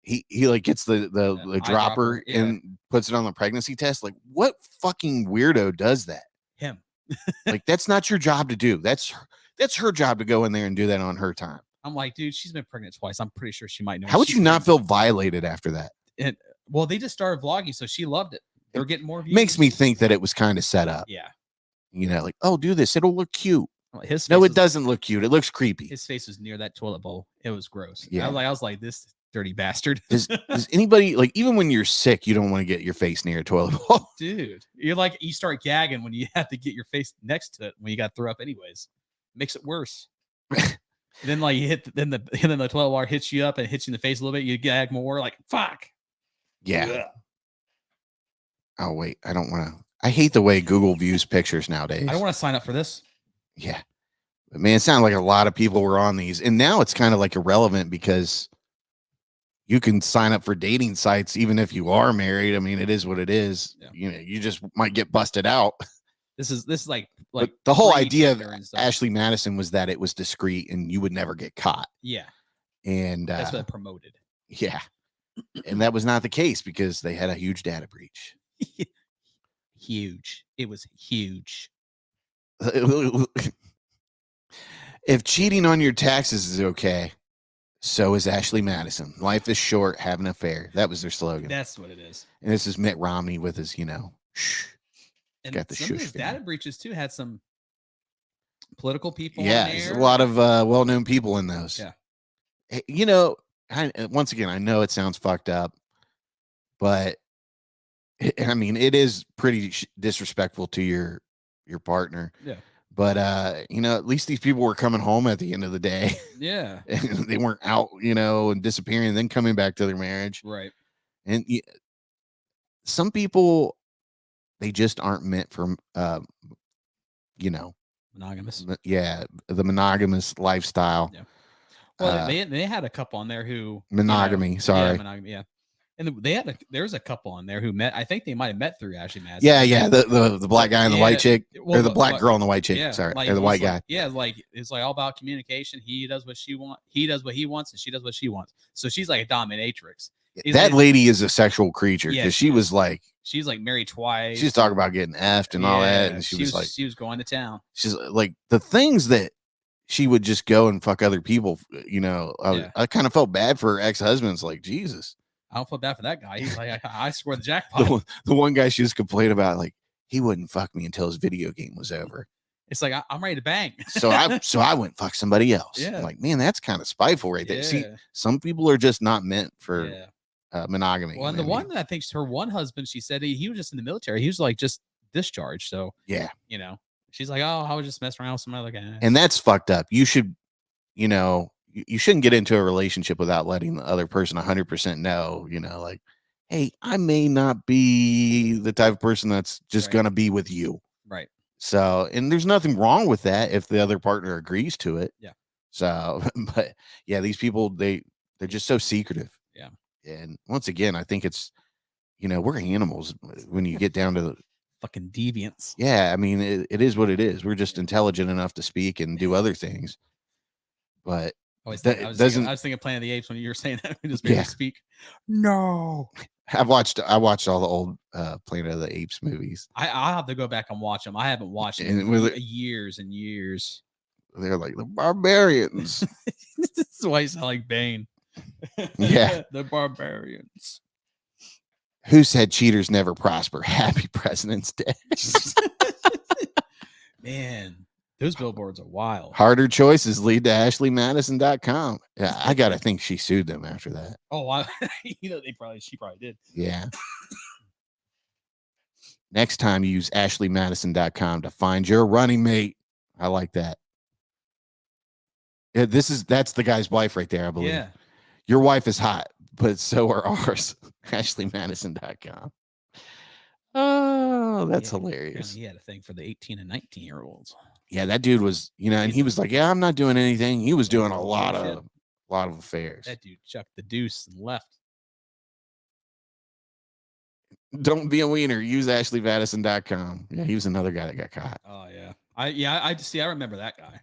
he like gets the dropper and puts it on the pregnancy test. Like, what fucking weirdo does that? Him. Like, that's not your job to do. That's her job to go in there and do that on her time. I'm like, dude, she's been pregnant twice. I'm pretty sure she might know. How would you not feel violated after that? Well, they just started vlogging, so she loved it. They're getting more views. Makes me think that it was kind of set up. Yeah. Like, oh, do this. It'll look cute. It doesn't look cute. It looks creepy. His face was near that toilet bowl. It was gross. Yeah. I was like, this dirty bastard. Does anybody, like, even when you're sick, you don't want to get your face near a toilet bowl? Dude, you start gagging when you have to get your face next to it when you got to throw up anyways. Makes it worse. Then like then the toilet water hits you up and hits you in the face a little bit. You gag more. Like, fuck. Yeah. Ugh. Oh wait, I don't want to. I hate the way Google views pictures nowadays. I don't want to sign up for this. Yeah, but man, it sounded like a lot of people were on these, and now it's kind of like irrelevant because you can sign up for dating sites even if you are married. I mean, it is what it is. Yeah. You just might get busted out. This is like the whole idea of Ashley Madison was that it was discreet and you would never get caught. Yeah, and that's what it promoted. Yeah, And that was not the case because they had a huge data breach. Huge. It was huge. If cheating on your taxes is okay, so is Ashley Madison. Life is short, have an affair. That was their slogan. That's what it is. And this is Mitt Romney with his, shh. And got the some shush of those feeling. data breaches too had some political people. Yeah, on there's there. a lot of well-known people in those. Yeah. Once again, I know it sounds fucked up, but I mean, it is pretty disrespectful to your partner. Yeah. But at least these people were coming home at the end of the day. Yeah. And they weren't out, and disappearing and then coming back to their marriage. Right. And some people, they just aren't meant for monogamous. Yeah, the monogamous lifestyle. Yeah. Well, they had a couple on there who monogamy. Yeah, monogamy. Yeah. And there's a couple on there who met. I think they might have met through Ashley Madison. Yeah. The black guy and the white chick, or the black girl and the white chick. Yeah, sorry, like, or the white guy. Yeah, like it's like all about communication. He does what she wants. He does what he wants, and she does what she wants. So she's like a dominatrix. That lady is a sexual creature because she was like, she's like married twice. She's talking about getting effed and all that, and she was like, she was going to town. She's like the things that she would just go and fuck other people. I kind of felt bad for her ex-husbands. Like, Jesus. I don't feel bad for that guy. He's like, I scored the jackpot. The one guy she was complaining about, like, he wouldn't fuck me until his video game was over. It's like, I'm ready to bang. so I went fuck somebody else. Yeah. I'm like, man, that's kind of spiteful right there. Yeah. See, some people are just not meant for monogamy. Well, and the one that I think her one husband, she said he was just in the military. He was like just discharged. So yeah, she's like, oh, I was just messing around with some other guy. And that's fucked up. You should, you shouldn't get into a relationship without letting the other person 100% know, like, hey, I may not be the type of person that's just going to be with you. Right. So, and there's nothing wrong with that if the other partner agrees to it. Yeah. So, but yeah, these people, they're just so secretive. Yeah. And once again, I think it's, we're animals when you get down to the fucking deviants. Yeah. I mean, it is what it is. We're just intelligent enough to speak and do other things. But I was thinking Planet of the Apes when you were saying that. We just made her speak. No. I watched all the old Planet of the Apes movies. I'll have to go back and watch them. I haven't watched them in years and years. They're like the barbarians. That's why you sound like Bane. Yeah. The barbarians. Who said cheaters never prosper? Happy President's Day. Man. Those billboards are wild. Harder choices lead to ashleymadison.com. Yeah, I gotta think she sued them after that. Oh, she probably did. Yeah. Next time, use ashleymadison.com to find your running mate. I like that. Yeah, that's the guy's wife right there, I believe. Yeah. Your wife is hot, but so are ours. ashleymadison.com. Oh, that's hilarious. He had a thing for the 18 and 19-year-olds. Yeah, that dude was, and he was like, yeah, I'm not doing anything. He was doing a lot of affairs. That dude chucked the deuce and left. Don't be a wiener. Use ashleymadison.com. Yeah, he was another guy that got caught. Oh, yeah. I remember that guy.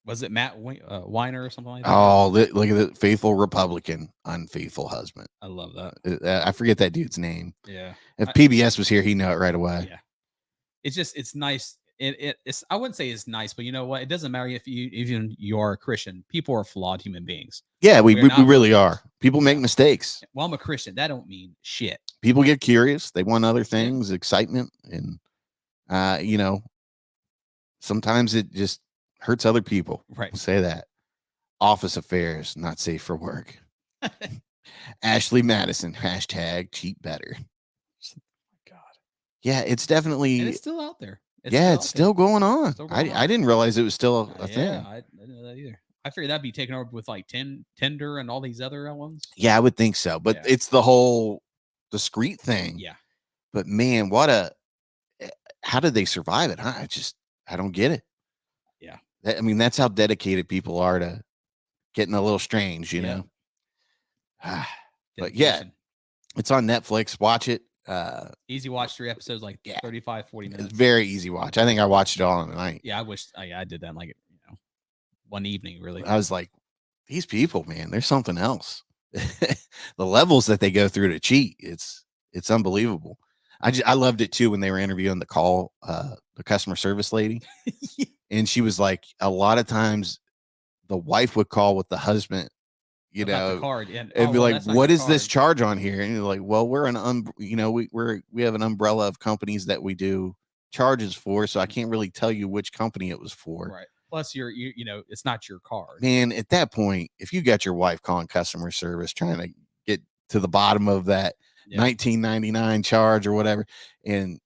Was it Matt Weiner or something like that? Oh, look at the faithful Republican, unfaithful husband. I love that. I forget that dude's name. Yeah. If PBS was here, he'd know it right away. Yeah. It's nice. It's I wouldn't say it's nice, but you know what? It doesn't matter if you are a Christian. People are flawed human beings. Yeah, we really are. People make mistakes. Well, I'm a Christian. That don't mean shit. People get curious. They want other things, excitement, and sometimes it just hurts other people. Right. We'll say that. Office affairs, not safe for work. Ashley Madison, #cheat better. God. Yeah, it's definitely. And it's still out there. It's still going on. I didn't realize it was still a thing. I didn't know that either. I figured that'd be taken over with like Tinder and all these other ones. Yeah, I would think so. But it's the whole discreet thing. Yeah. But man, how did they survive it? Huh? I don't get it. Yeah. I mean, that's how dedicated people are to getting a little strange, you know? But yeah, it's on Netflix. Watch it. Easy watch, 3 episodes, like 35, 40 minutes. It's very easy watch. I think I watched it all in the night. Yeah, I wish I did that in one evening, really. I was like, these people, man, there's something else. the levels that they go through to cheat. It's unbelievable. I loved it too when they were interviewing the customer service lady, and she was like, a lot of times the wife would call with the husband, you About know, the card. And be like, that's not what your is this card. charge on here? And you're like, well, we're we have an umbrella of companies that we do charges for, so I can't really tell you which company it was for. Right. Plus, you it's not your card. Man, at that point, if you got your wife calling customer service trying to get to the bottom of that $19.99 charge or whatever, and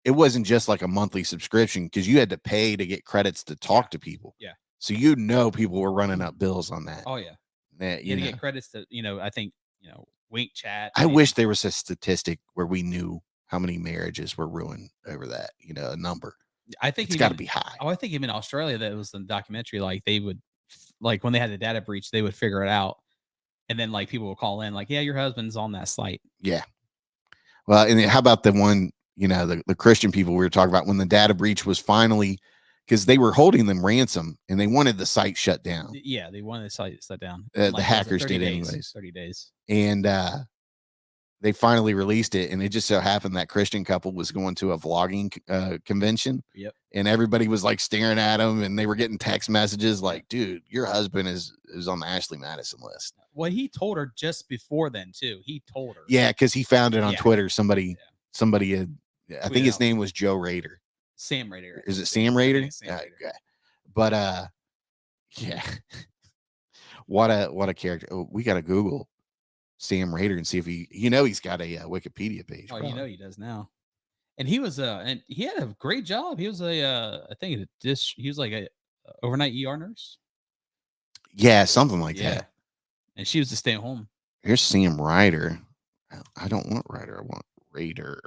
it wasn't just like a monthly subscription because you had to pay to get credits to talk to people. Yeah. So people were running up bills on that. Oh yeah. That, you had to get credits to, I think, Wink Chat. I wish there was a statistic where we knew how many marriages were ruined over that, a number. I think it's got to be high. Oh, I think even in Australia, that was the documentary. Like they would, like when they had the data breach, they would figure it out, and then like people would call in, like, "Yeah, your husband's on that site." Yeah. Well, and how about the one, the Christian people we were talking about when the data breach was finally, because they were holding them ransom and they wanted the site shut down. Yeah, they wanted the site shut down. The hackers did anyways. 30 days. And they finally released it, and it just so happened that Christian couple was going to a vlogging convention. Yep. And everybody was like staring at them, and they were getting text messages like, "Dude, your husband is on the Ashley Madison list." Well, he told her just before then too. He told her. Yeah, because he found it on Twitter. Somebody had. I think his name was Joe Rader. Sam Rader. Is it Sam Rader? Sam Rader. Okay. But yeah. What a character. Oh, we got to Google Sam Rader and see if he's got a Wikipedia page. Oh, he does now. And he was and he had a great job. He was I think he was like a overnight ER nurse. Yeah, something like that. And she was to stay home. Here's Sam Ryder. I don't want Ryder. I want Rader.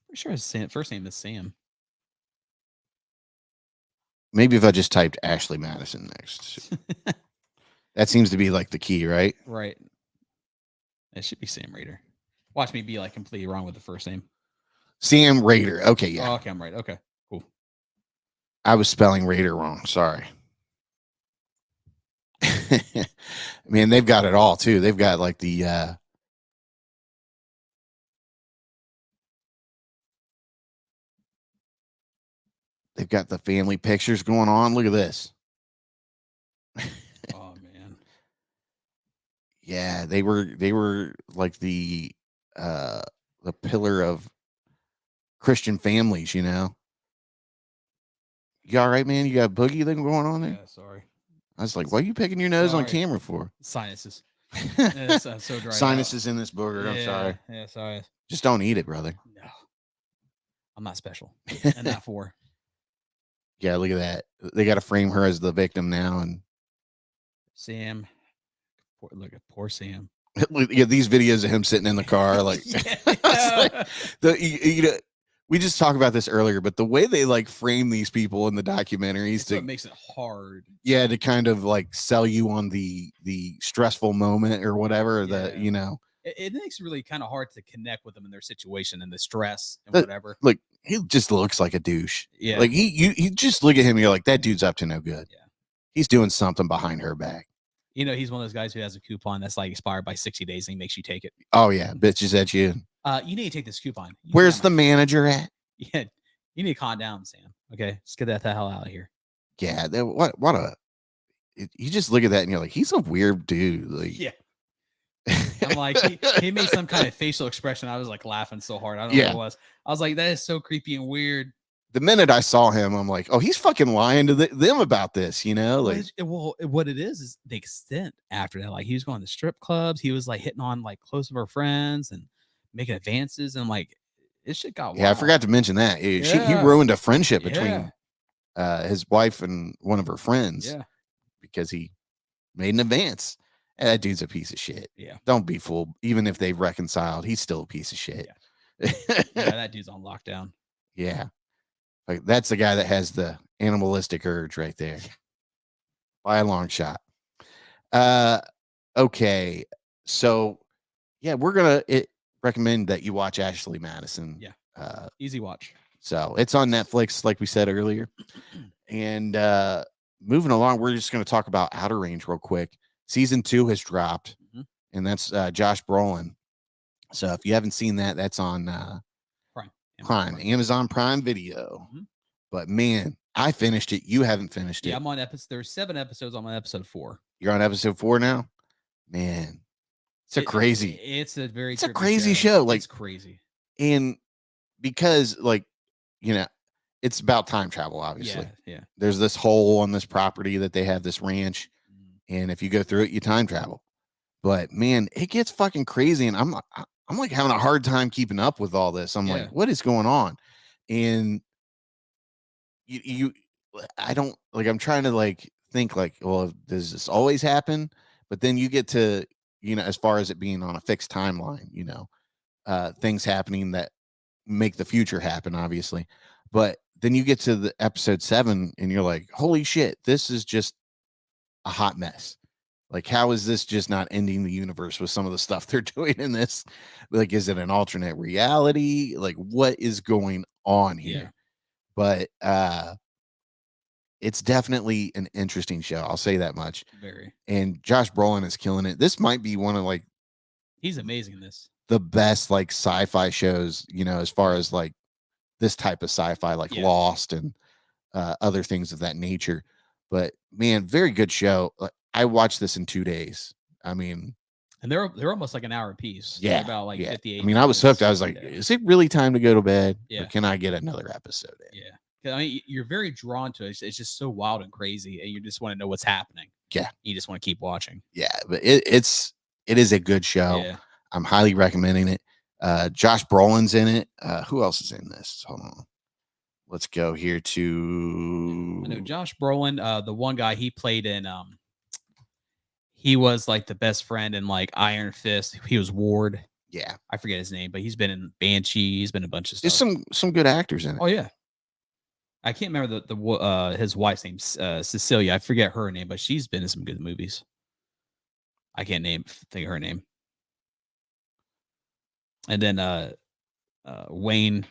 Pretty sure his first name is Sam. Maybe if I just typed Ashley Madison next. That seems to be like the key, right? Right. It should be Sam Rader. Watch me be like completely wrong with the first name. Sam Rader. Okay, yeah. Oh, okay, I'm right. Okay, cool. I was spelling Rader wrong. Sorry. Man, they've got it all too. They've got like the they've got the family pictures going on. Look at this. Oh man. Yeah, they were like the pillar of Christian families, You all right, man? You got a boogie thing going on there? Yeah, sorry. I was like, why are you picking your nose on camera for? Sinuses. It's so dry. Sinuses in this burger. I'm sorry. Yeah, sorry. Just don't eat it, brother. No. I'm not special. And not for. Yeah, look at that. They got to frame her as the victim now. And Sam. Look at poor Sam. Yeah, these videos of him sitting in the car, like, we just talked about this earlier, but the way they like frame these people in the documentaries it makes it hard. Yeah, to kind of like sell you on the stressful moment or whatever. It makes it really kind of hard to connect with them in their situation and the stress and whatever. Like he just looks like a douche. Yeah, like you just look at him, and you're like, that dude's up to no good. Yeah, he's doing something behind her back. He's one of those guys who has a coupon that's like expired by 60 days and he makes you take it. Oh yeah, bitches at you. You need to take this coupon. Where's the manager at? Yeah, you need to calm down, Sam. Okay, let's get that the hell out of here. Yeah, you just look at that and you're like, he's a weird dude. Like, yeah. I'm like, he made some kind of facial expression. I was like laughing so hard. I don't know what it was. I was like, that is so creepy and weird. The minute I saw him, I'm like, oh, he's fucking lying to them about this, Like, what it is the extent after that. Like, he was going to strip clubs. He was like hitting on like close of her friends and making advances. And like, this shit got wild. Yeah, I forgot to mention that. He ruined a friendship between his wife and one of her friends. Yeah, because he made an advance. That dude's a piece of shit. Yeah, don't be fooled. Even if they've reconciled, he's still a piece of shit. Yeah, that dude's on lockdown. Yeah. Like that's the guy that has the animalistic urge right there by a long shot. Okay. So yeah, we're going to recommend that you watch Ashley Madison. Yeah. Easy watch. So it's on Netflix, like we said earlier. And moving along, we're just going to talk about Outer Range real quick. Season 2 has dropped, and that's Josh Brolin. So if you haven't seen that, that's on Prime, Amazon Prime Video. But man, I finished it. You haven't finished it. Yeah, I'm on episode. There's 7 episodes. I'm on episode 4. You're on episode 4 now? Man, it's a crazy show. Like, it's crazy. And because, like, you know, it's about time travel, obviously. Yeah. There's this hole on this property that they have, this ranch. And if you go through it, you time travel. But man, it gets fucking crazy. And I'm like having a hard time keeping up with all this. I'm like, what is going on? And I don't like, I'm trying to like think like, well, does this always happen? But then you get to, you know, as far as it being on a fixed timeline, you know, things happening that make the future happen, obviously. But then you get to the episode 7 and you're like, holy shit, this is just a hot mess. Like, how is this just not ending the universe with some of the stuff they're doing in this? Like, is it an alternate reality? Like, what is going on here? But it's definitely an interesting show. I'll say that much. Very. And Josh Brolin is killing it. This might be one of like, he's amazing in this. The best like sci-fi shows, you know, as far as like this type of sci-fi, like Lost and other things of that nature. But man, very good show. I watched this in 2 days. I mean, and they're almost like an hour apiece. Yeah, they're about like 58. I mean, I was hooked. I was like, is it really time to go to bed? Yeah. Or can I get another episode in? Yeah. I mean, you're very drawn to it. It's just so wild and crazy, and you just want to know what's happening. Yeah. You just want to keep watching. Yeah, but it is a good show. Yeah. I'm highly recommending it. Josh Brolin's in it. Who else is in this? Hold on. Let's go here to. I know Josh Brolin, the one guy he played in. He was like the best friend in like Iron Fist. He was Ward. Yeah, I forget his name, but he's been in Banshee. He's been in a bunch of stuff. There's some good actors in it. Oh yeah, I can't remember the his wife's name, Cecilia. I forget her name, but she's been in some good movies. I can't think of her name. And then Wayne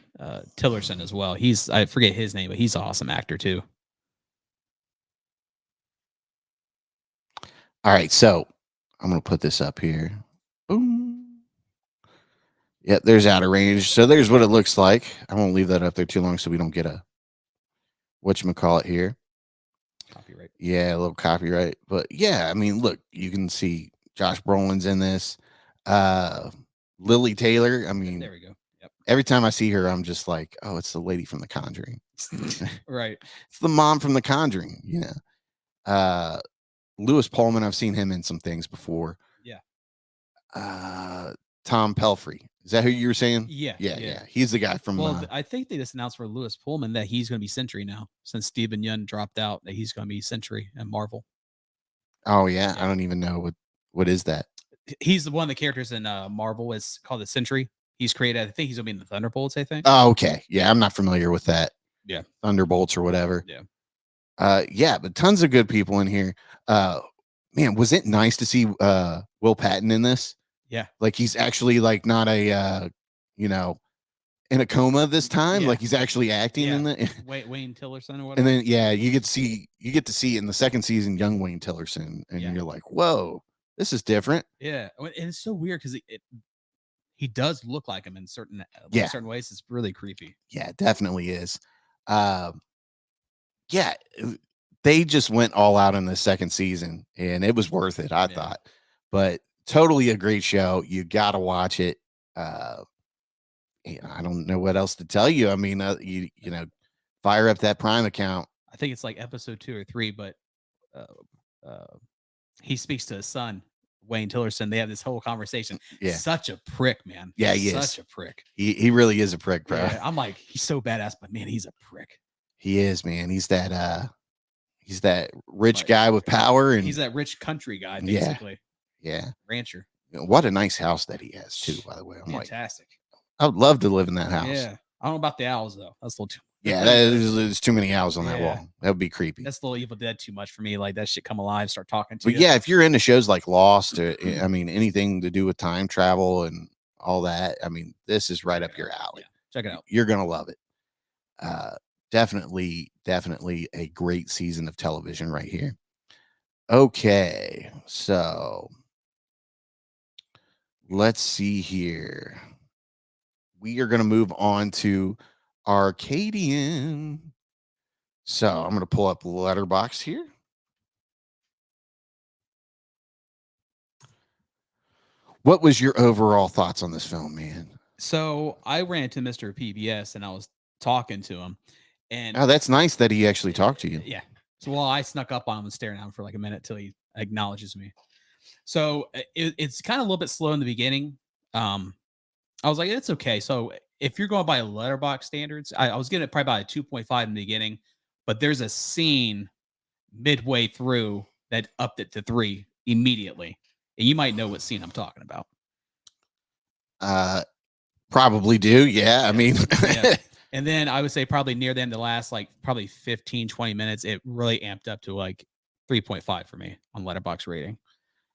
Tillerson as well. I forget his name, but he's an awesome actor too. All right, so I'm gonna put this up here. Boom. Yep, there's Outer Range. So there's what it looks like. I won't leave that up there too long so we don't get a whatchamacallit here. Copyright. Yeah, a little copyright. But yeah, I mean, look, you can see Josh Brolin's in this. Lily Taylor. I mean, there we go. Yep. Every time I see her, I'm just like, oh, it's the lady from The Conjuring. Right. It's the mom from The Conjuring, you know. Lewis Pullman, I've seen him in some things before. Yeah. Tom Pelfrey. Is that who you were saying? Yeah. He's the guy from. Well, I think they just announced for Lewis Pullman that he's going to be Sentry now, since Stephen Yeun dropped out. That he's going to be Sentry and Marvel. Oh yeah, I don't even know what is that. He's one of the characters in Marvel. It's called the Sentry. He's created. I think he's going to be in the Thunderbolts. I think. Oh okay, yeah, I'm not familiar with that. Yeah, Thunderbolts or whatever. Yeah. Yeah, but tons of good people in here. Man, was it nice to see Will Patton in this? Yeah. Like he's actually like not a you know, in a coma this time. Yeah. Like he's actually acting in the Wayne Tillerson or whatever. And then you get to see in the second season young Wayne Tillerson, and you're like, whoa, this is different. Yeah. And it's so weird because he does look like him in certain ways. It's really creepy. Yeah, it definitely is. Yeah, they just went all out in the second season, and it was worth it, I thought. But totally a great show. You got to watch it. I don't know what else to tell you. I mean, you know, fire up that Prime account. I think it's like episode 2 or 3, but he speaks to his son, Wayne Tillerson. They have this whole conversation. Yeah. Such a prick, man. Yeah, he is. Such a prick. He really is a prick, bro. Yeah, I'm like, he's so badass, but man, he's a prick. He is, man. He's that rich guy with power, and he's that rich country guy, basically. Yeah. Rancher. What a nice house that he has too, by the way. I'm fantastic. I would love to live in that house. Yeah. I don't know about the owls though. That's a little too. Yeah, there's too many owls on that wall. That would be creepy. That's a little Evil Dead too much for me. Like that shit come alive, start talking to you. But yeah, if you're into shows like Lost, I mean, anything to do with time travel and all that, I mean, this is right up your alley. Yeah. Check it out. You're gonna love it. Definitely a great season of television right here. Okay, so let's see here. We are going to move on to Arcadian. So I'm going to pull up Letterbox here. What was your overall thoughts on this film, man? So I ran to Mr. PBS and I was talking to him, and Oh, that's nice that he actually talked to you. Yeah. So I snuck up on him and staring at him for like a minute till he acknowledges me. So it's kind of a little bit slow in the beginning. I was like, it's okay. So if you're going by letterbox standards, I was getting it probably about a 2.5 in the beginning, but there's a scene midway through that upped it to 3 immediately. And you might know what scene I'm talking about. Probably do. Yeah. I mean, yeah. And then I would say probably near the end of the last, like probably 15, 20 minutes, it really amped up to like 3.5 for me on Letterboxd rating.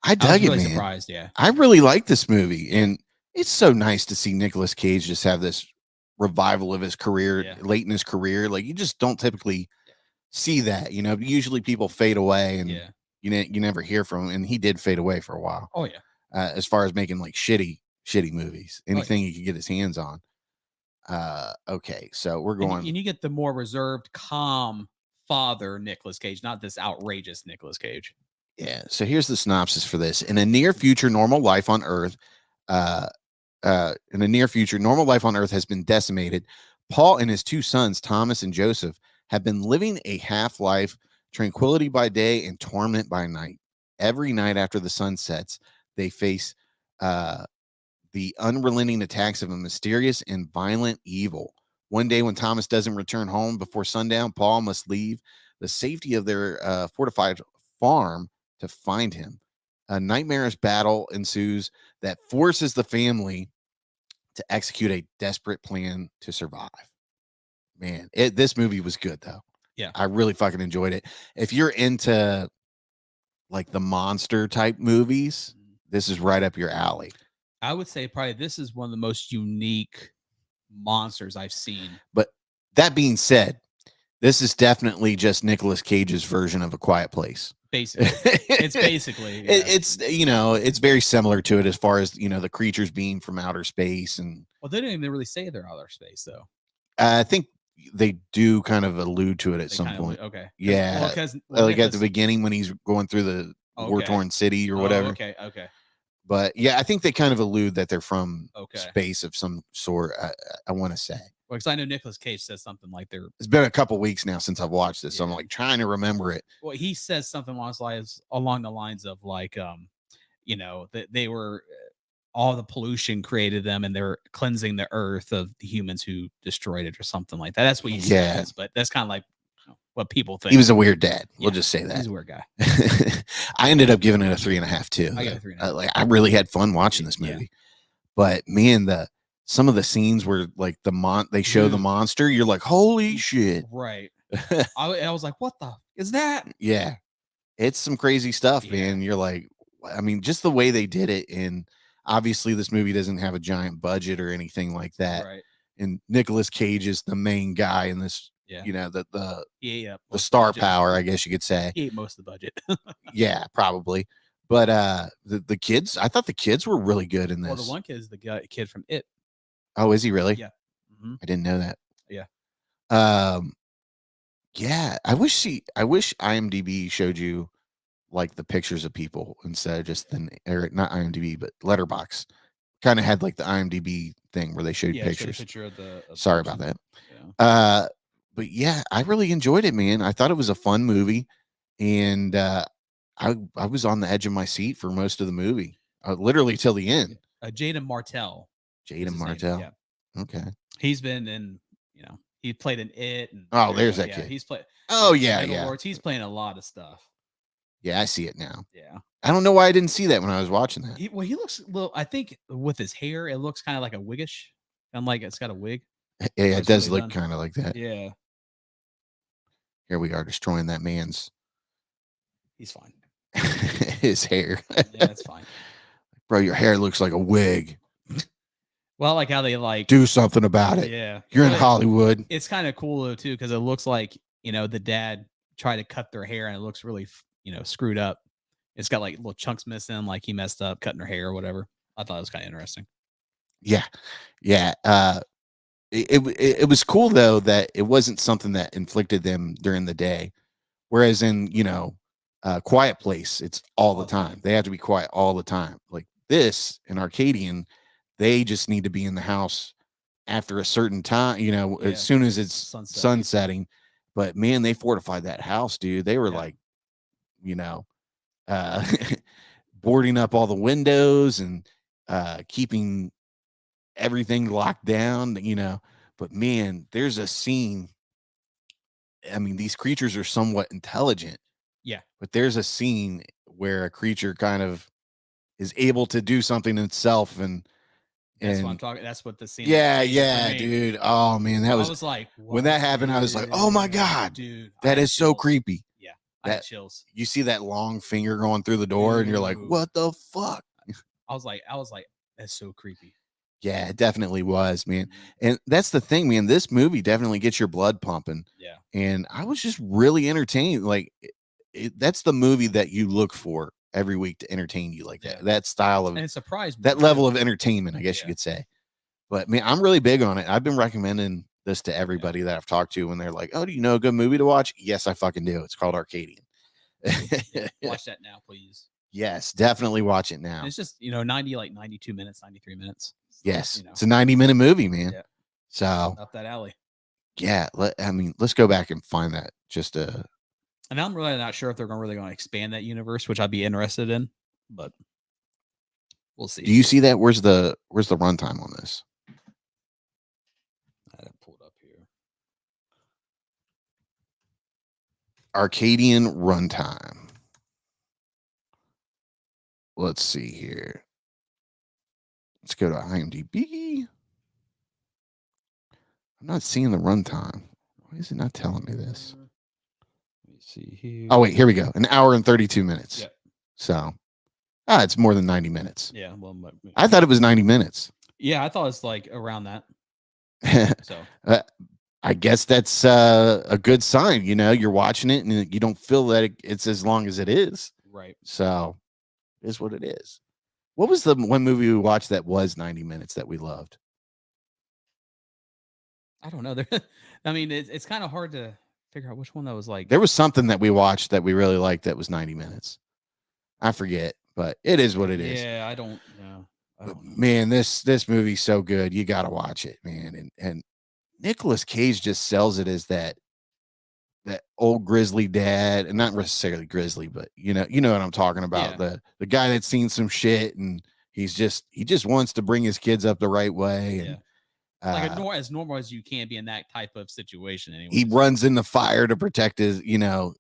I dug was really it, man. surprised. Yeah. I really like this movie. And it's so nice to see Nicolas Cage just have this revival of his career late in his career. Like, you just don't typically see that, you know. Usually people fade away and you never hear from him. And he did fade away for a while. Oh, yeah. As far as making like shitty movies, anything he could get his hands on. Okay, so we're going, and you get the more reserved, calm father Nicolas Cage, not this outrageous Nicolas Cage. Yeah. So here's the synopsis for this. In a near future, normal life on Earth, normal life on Earth has been decimated. Paul and his 2 sons, Thomas and Joseph, have been living a half-life, tranquility by day and torment by night. Every night after the sun sets, they face the unrelenting attacks of a mysterious and violent evil. One day when Thomas doesn't return home before sundown, Paul must leave the safety of their fortified farm to find him. A nightmarish battle ensues that forces the family to execute a desperate plan to survive. Man, this movie was good, though. Yeah. I really fucking enjoyed it. If you're into like the monster type movies, this is right up your alley. I would say probably this is one of the most unique monsters I've seen. But that being said, this is definitely just Nicolas Cage's version of A Quiet Place. Basically, it's basically it's it's very similar to it as far as the creatures being from outer space. And well, they didn't even really say they're outer space though. I think they do kind of allude to it at some point. Okay, yeah, like at the beginning when he's going through the war-torn city or whatever. Okay. But yeah, I think they kind of allude that they're from space of some sort. I want to say. Well, because I know Nicolas Cage says something like It's been a couple weeks now since I've watched this, so I'm like trying to remember it. Well, he says something along the lines of like, that they were all the pollution created them, and they're cleansing the earth of the humans who destroyed it, or something like that. That's what he says. But that's kind of like what people think. He was a weird dad. We'll just say that. He's a weird guy. I ended up giving it a 3.5 too. I got a 3.5. I really had fun watching this movie, but man, some of the scenes where like they show the monster, you're like, holy shit. Right. I was like, what the is that? Yeah. It's some crazy stuff, man. You're like, I mean, just the way they did it. And obviously this movie doesn't have a giant budget or anything like that. Right. And Nicolas Cage is the main guy in this, the star power, I guess you could say. He ate most of the budget. Yeah, probably. But the kids, I thought the kids were really good in this. Well, the one kid is the kid from It. Oh, is he really? Yeah. Mm-hmm. I didn't know that. Yeah. Yeah. I wish IMDb showed you like the pictures of people instead of just or not IMDb, but Letterboxd. Kind of had like the IMDb thing where they showed pictures. Showed a picture of the Sorry about that. Yeah. But yeah, I really enjoyed it, man. I thought it was a fun movie, and I was on the edge of my seat for most of the movie, literally till the end. Jaden Martell. Jaden Martell. Yeah. Okay. He's been in, he played in It. And there's that kid. He's played. Oh yeah, yeah. Lords. He's playing a lot of stuff. Yeah, I see it now. Yeah. I don't know why I didn't see that when I was watching that. He looks a little. I think with his hair, it looks kind of like a wiggish. I'm like, it's got a wig. Yeah, it does look kind of like that. Yeah. Here we are destroying that man's. He's fine. His hair. Yeah, that's fine. Bro, your hair looks like a wig. Well, I like how they do something about it. Yeah. You're in Hollywood. It's kind of cool though too, because it looks like the dad tried to cut their hair, and it looks really screwed up. It's got like little chunks missing, like he messed up cutting her hair or whatever. I thought it was kind of interesting. Yeah. It was cool though that it wasn't something that inflicted them during the day, whereas in Quiet Place, it's all the time. They have to be quiet all the time. Like this in Arcadian, they just need to be in the house after a certain time, as soon as it's sunsetting. But man, they fortified that house, dude. They were like, uh, boarding up all the windows and keeping everything locked down, But man, there's a scene. I mean, these creatures are somewhat intelligent. Yeah. But there's a scene where a creature kind of is able to do something itself, and that's what I'm talking. That's what the scene. Yeah, dude. Oh man, I was like, when that happened, I was like, oh my god, dude, that is so creepy. Yeah, I had chills. You see that long finger going through the door, and you're like, what the fuck? I was like, that's so creepy. Yeah, it definitely was, man. And that's the thing, man. This movie definitely gets your blood pumping. Yeah. And I was just really entertained. Like, that's the movie that you look for every week to entertain you, like that. That style of, and it surprised me. That level of entertainment, I guess you could say. But man, I'm really big on it. I've been recommending this to everybody that I've talked to when they're like, "Oh, do you know a good movie to watch?" Yes, I fucking do. It's called Arcadian. Watch that now, please. Yes, definitely watch it now. And it's just 92 minutes, 93 minutes. So, yes, it's a 90-minute movie, man. Yeah. So up that alley. Yeah, let's go back and find that. And I'm really not sure if they're really going to expand that universe, which I'd be interested in, but we'll see. Do you see that? Where's the runtime on this? I had it pulled up here. Arcadian runtime. Let's see here. Let's go to IMDb. I'm not seeing the runtime. Why is it not telling me this? Let me see here. Oh, wait, here we go. 1 hour and 32 minutes. Yep. So, it's more than 90 minutes. Yeah. Well, I thought it was 90 minutes. Yeah, I thought it's like around that. So, I guess that's a good sign. You're watching it and you don't feel that it's as long as it is. Right. So, it is what it is. What was the one movie we watched that was 90 minutes that we loved? I don't know. I mean, it's kind of hard to figure out which one that was like. There was something that we watched that we really liked that was 90 minutes. I forget, but it is what it is. Yeah, I don't know. Man, this movie's so good. You got to watch it, man. And Nicolas Cage just sells it as that old grizzly dad, and not necessarily grizzly, but you know what I'm talking about. Yeah. The guy that's seen some shit, and he just wants to bring his kids up the right way. And like as normal as you can be in that type of situation. Anyway, he runs in the fire to protect his,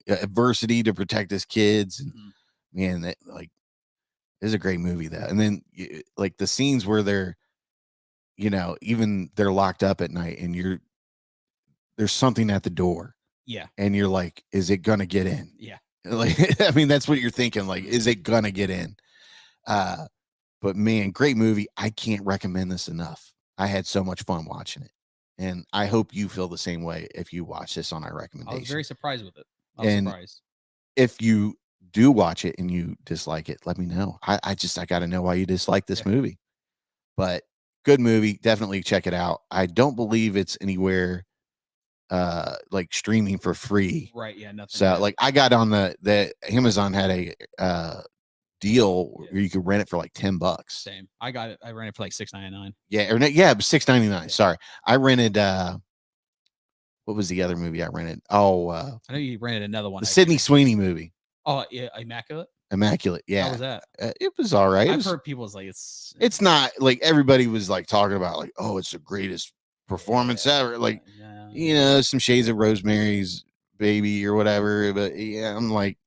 adversity to protect his kids. And man, that is a great movie. That, and then like the scenes where they're, even they're locked up at night, and there's something at the door. Yeah, and you're like, is it gonna get in? Yeah, like I mean, that's what you're thinking. Like, is it gonna get in? But man, great movie. I can't recommend this enough. I had so much fun watching it, and I hope you feel the same way if you watch this on our recommendation. I was very surprised with it. I was surprised. If you do watch it and you dislike it, let me know. I got to know why you dislike this movie. But good movie, definitely check it out. I don't believe it's anywhere like streaming for free. Right? Yeah, nothing. So like I got on the Amazon had a deal where you could rent it for like $10. Same. I got it. I rented it for like $6.99. Yeah, or yeah, it was $6.99. Sorry, I rented. What was the other movie I rented? Oh, I know you rented another one. The Sydney Sweeney movie. Oh yeah, Immaculate. Immaculate. Yeah. How was that? It was all right. I've heard people was like it's not like everybody was like talking about like, oh, it's the greatest performance ever. Like some shades of Rosemary's Baby or whatever. But yeah, I'm like.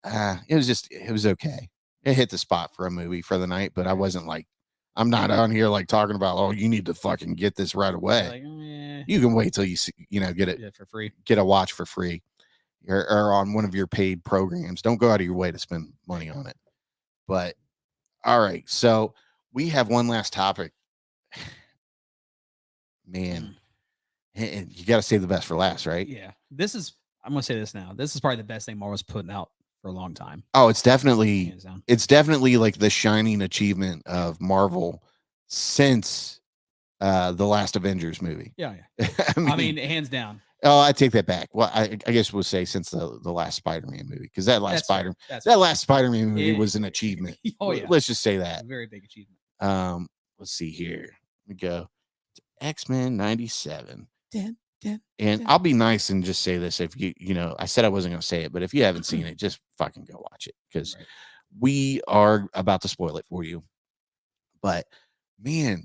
It was okay. It hit the spot for a movie for the night, but I wasn't like, I'm not on here like talking about, oh, you need to fucking get this right away. Like, You can wait till you get it for free, get a watch for free, or on one of your paid programs. Don't go out of your way to spend money on it. But all right, so we have one last topic. Man, you got to save the best for last, right? Yeah, I'm gonna say this now. This is probably the best thing Marvel's putting out for a long time. Oh, it's definitely like the shining achievement of Marvel since the last Avengers movie. Yeah. I mean, hands down. Oh, I take that back. Well, I guess we'll say since the last Spider-Man movie, because that last Spider-Man movie was an achievement. Oh yeah, let's just say that. A very big achievement. Let's see here. We go to X-Men 97. And I'll be nice and just say this. If I said I wasn't going to say it, but if you haven't seen it, just fucking go watch it, because we are about to spoil it for you. But man,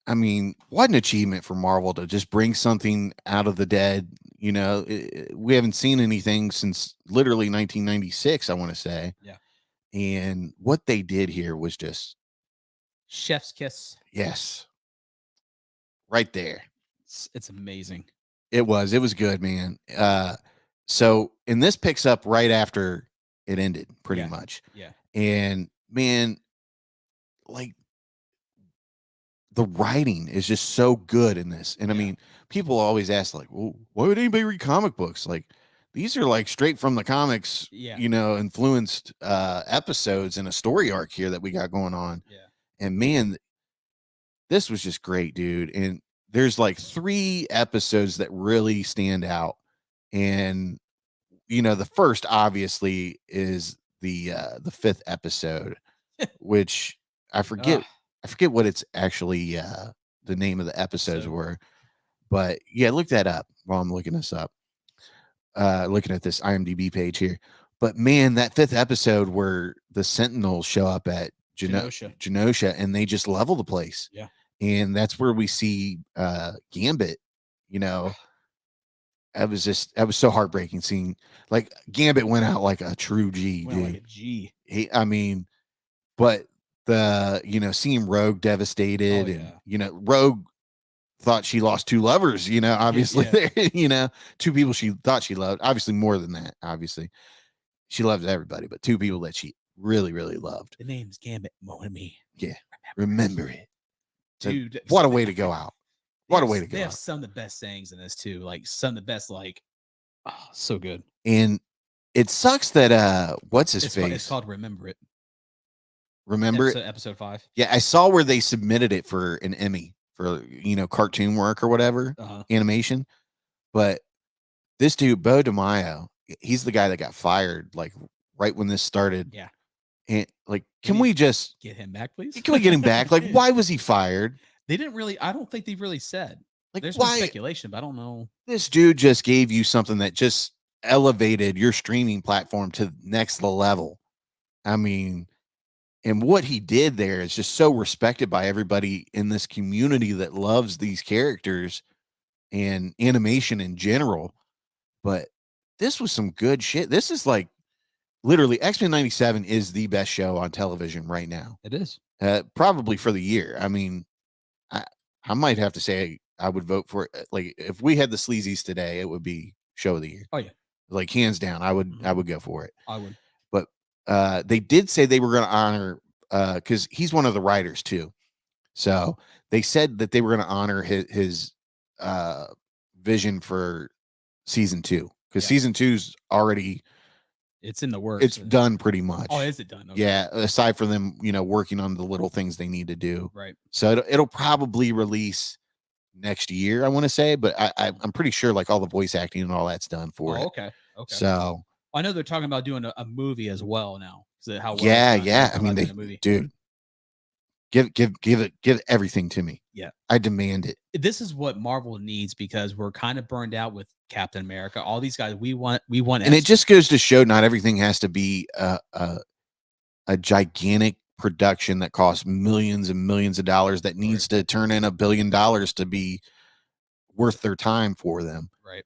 I mean, what an achievement for Marvel to just bring something out of the dead. We haven't seen anything since literally 1996, I want to say. Yeah. And what they did here was just chef's kiss. Yes. Right there. It's amazing. It was good, man. So, and this picks up right after it ended, pretty much. Yeah. And man, like, the writing is just so good in this. And I mean, people always ask, like, well, why would anybody read comic books? Like, these are like straight from the comics, influenced episodes and a story arc here that we got going on. Yeah. And man, this was just great, dude. And there's like 3 episodes that really stand out. And the first obviously is the 5th episode, which I forget what it's actually the name of the episodes were. But yeah, look that up while I'm looking this up. Looking at this IMDb page here. But man, that 5th episode where the Sentinels show up at Genosha and they just level the place. Yeah. And that's where we see Gambit. That was so heartbreaking seeing, like, Gambit went out like a true G, dude. Like a G. But seeing Rogue devastated and Rogue thought she lost 2 lovers, obviously there, 2 people she thought she loved, obviously more than that. Obviously she loves everybody, but 2 people that she really, really loved. The name's Gambit, Mon ami. Yeah. Remember it. Dude, what a way to go out. What a way to go. They have some of the best sayings in this too. Like some of the best, so good. And it sucks that what's his face? It's called Remember It. Remember it? Episode 5. Yeah, I saw where they submitted it for an Emmy for cartoon work or whatever, animation. But this dude, Bo DeMaio, he's the guy that got fired like right when this started. Yeah. And like, can we just get him back, please? Can we get him back? Like, why was he fired? They didn't really. I don't think they've really said. Like, there's been speculation, but I don't know. This dude just gave you something that just elevated your streaming platform to the next level. I mean, and what he did there is just so respected by everybody in this community that loves these characters and animation in general. But this was some good shit. This is like literally X-Men 97 is the best show on television right now. It is. Probably for the year. I mean, I might have to say I would vote for it. Like, if we had the Sleazies today, it would be show of the year. Oh yeah. Like, hands down, I would go for it. I would. But they did say they were going to honor, because he's one of the writers too. So they said that they were going to honor his vision for season 2, because season 2's already, it's in the works. It's done pretty much. Oh, is it done? Okay. Yeah. Aside from them, working on the little things they need to do. Right. So it'll probably release next year, I want to say, but I'm pretty sure like all the voice acting and all that's done for it. Okay. So I know they're talking about doing a movie as well now. How well yeah. I mean, dude, give everything to me. Yeah. I demand it. This is what Marvel needs, because we're kind of burned out with Captain America. All these guys, we want, and it just goes to show not everything has to be a gigantic production that costs millions and millions of dollars that needs to turn in $1 billion to be worth their time for them. Right.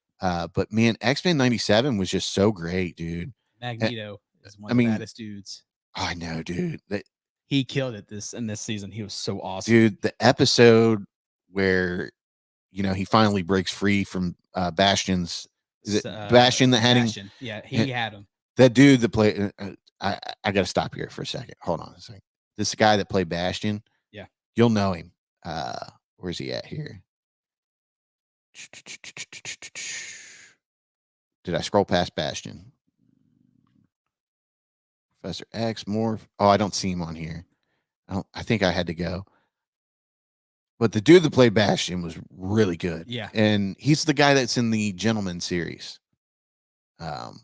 But man, X-Men 97 was just so great, dude. Magneto is one of the baddest dudes. I know, dude. He killed it in this season. He was so awesome. Dude, the episode where he finally breaks free from Bastion's, is it Bastion that had him? Yeah, he had him. That dude that played I gotta stop here for a second. Hold on a second. This guy that played Bastion, yeah, you'll know him. Where's he at here? Did I scroll past Bastion? Professor X, Morph. Oh, I don't see him on here. I think I had to go. But the dude that played Bastion was really good. Yeah. And he's the guy that's in the Gentleman series. God,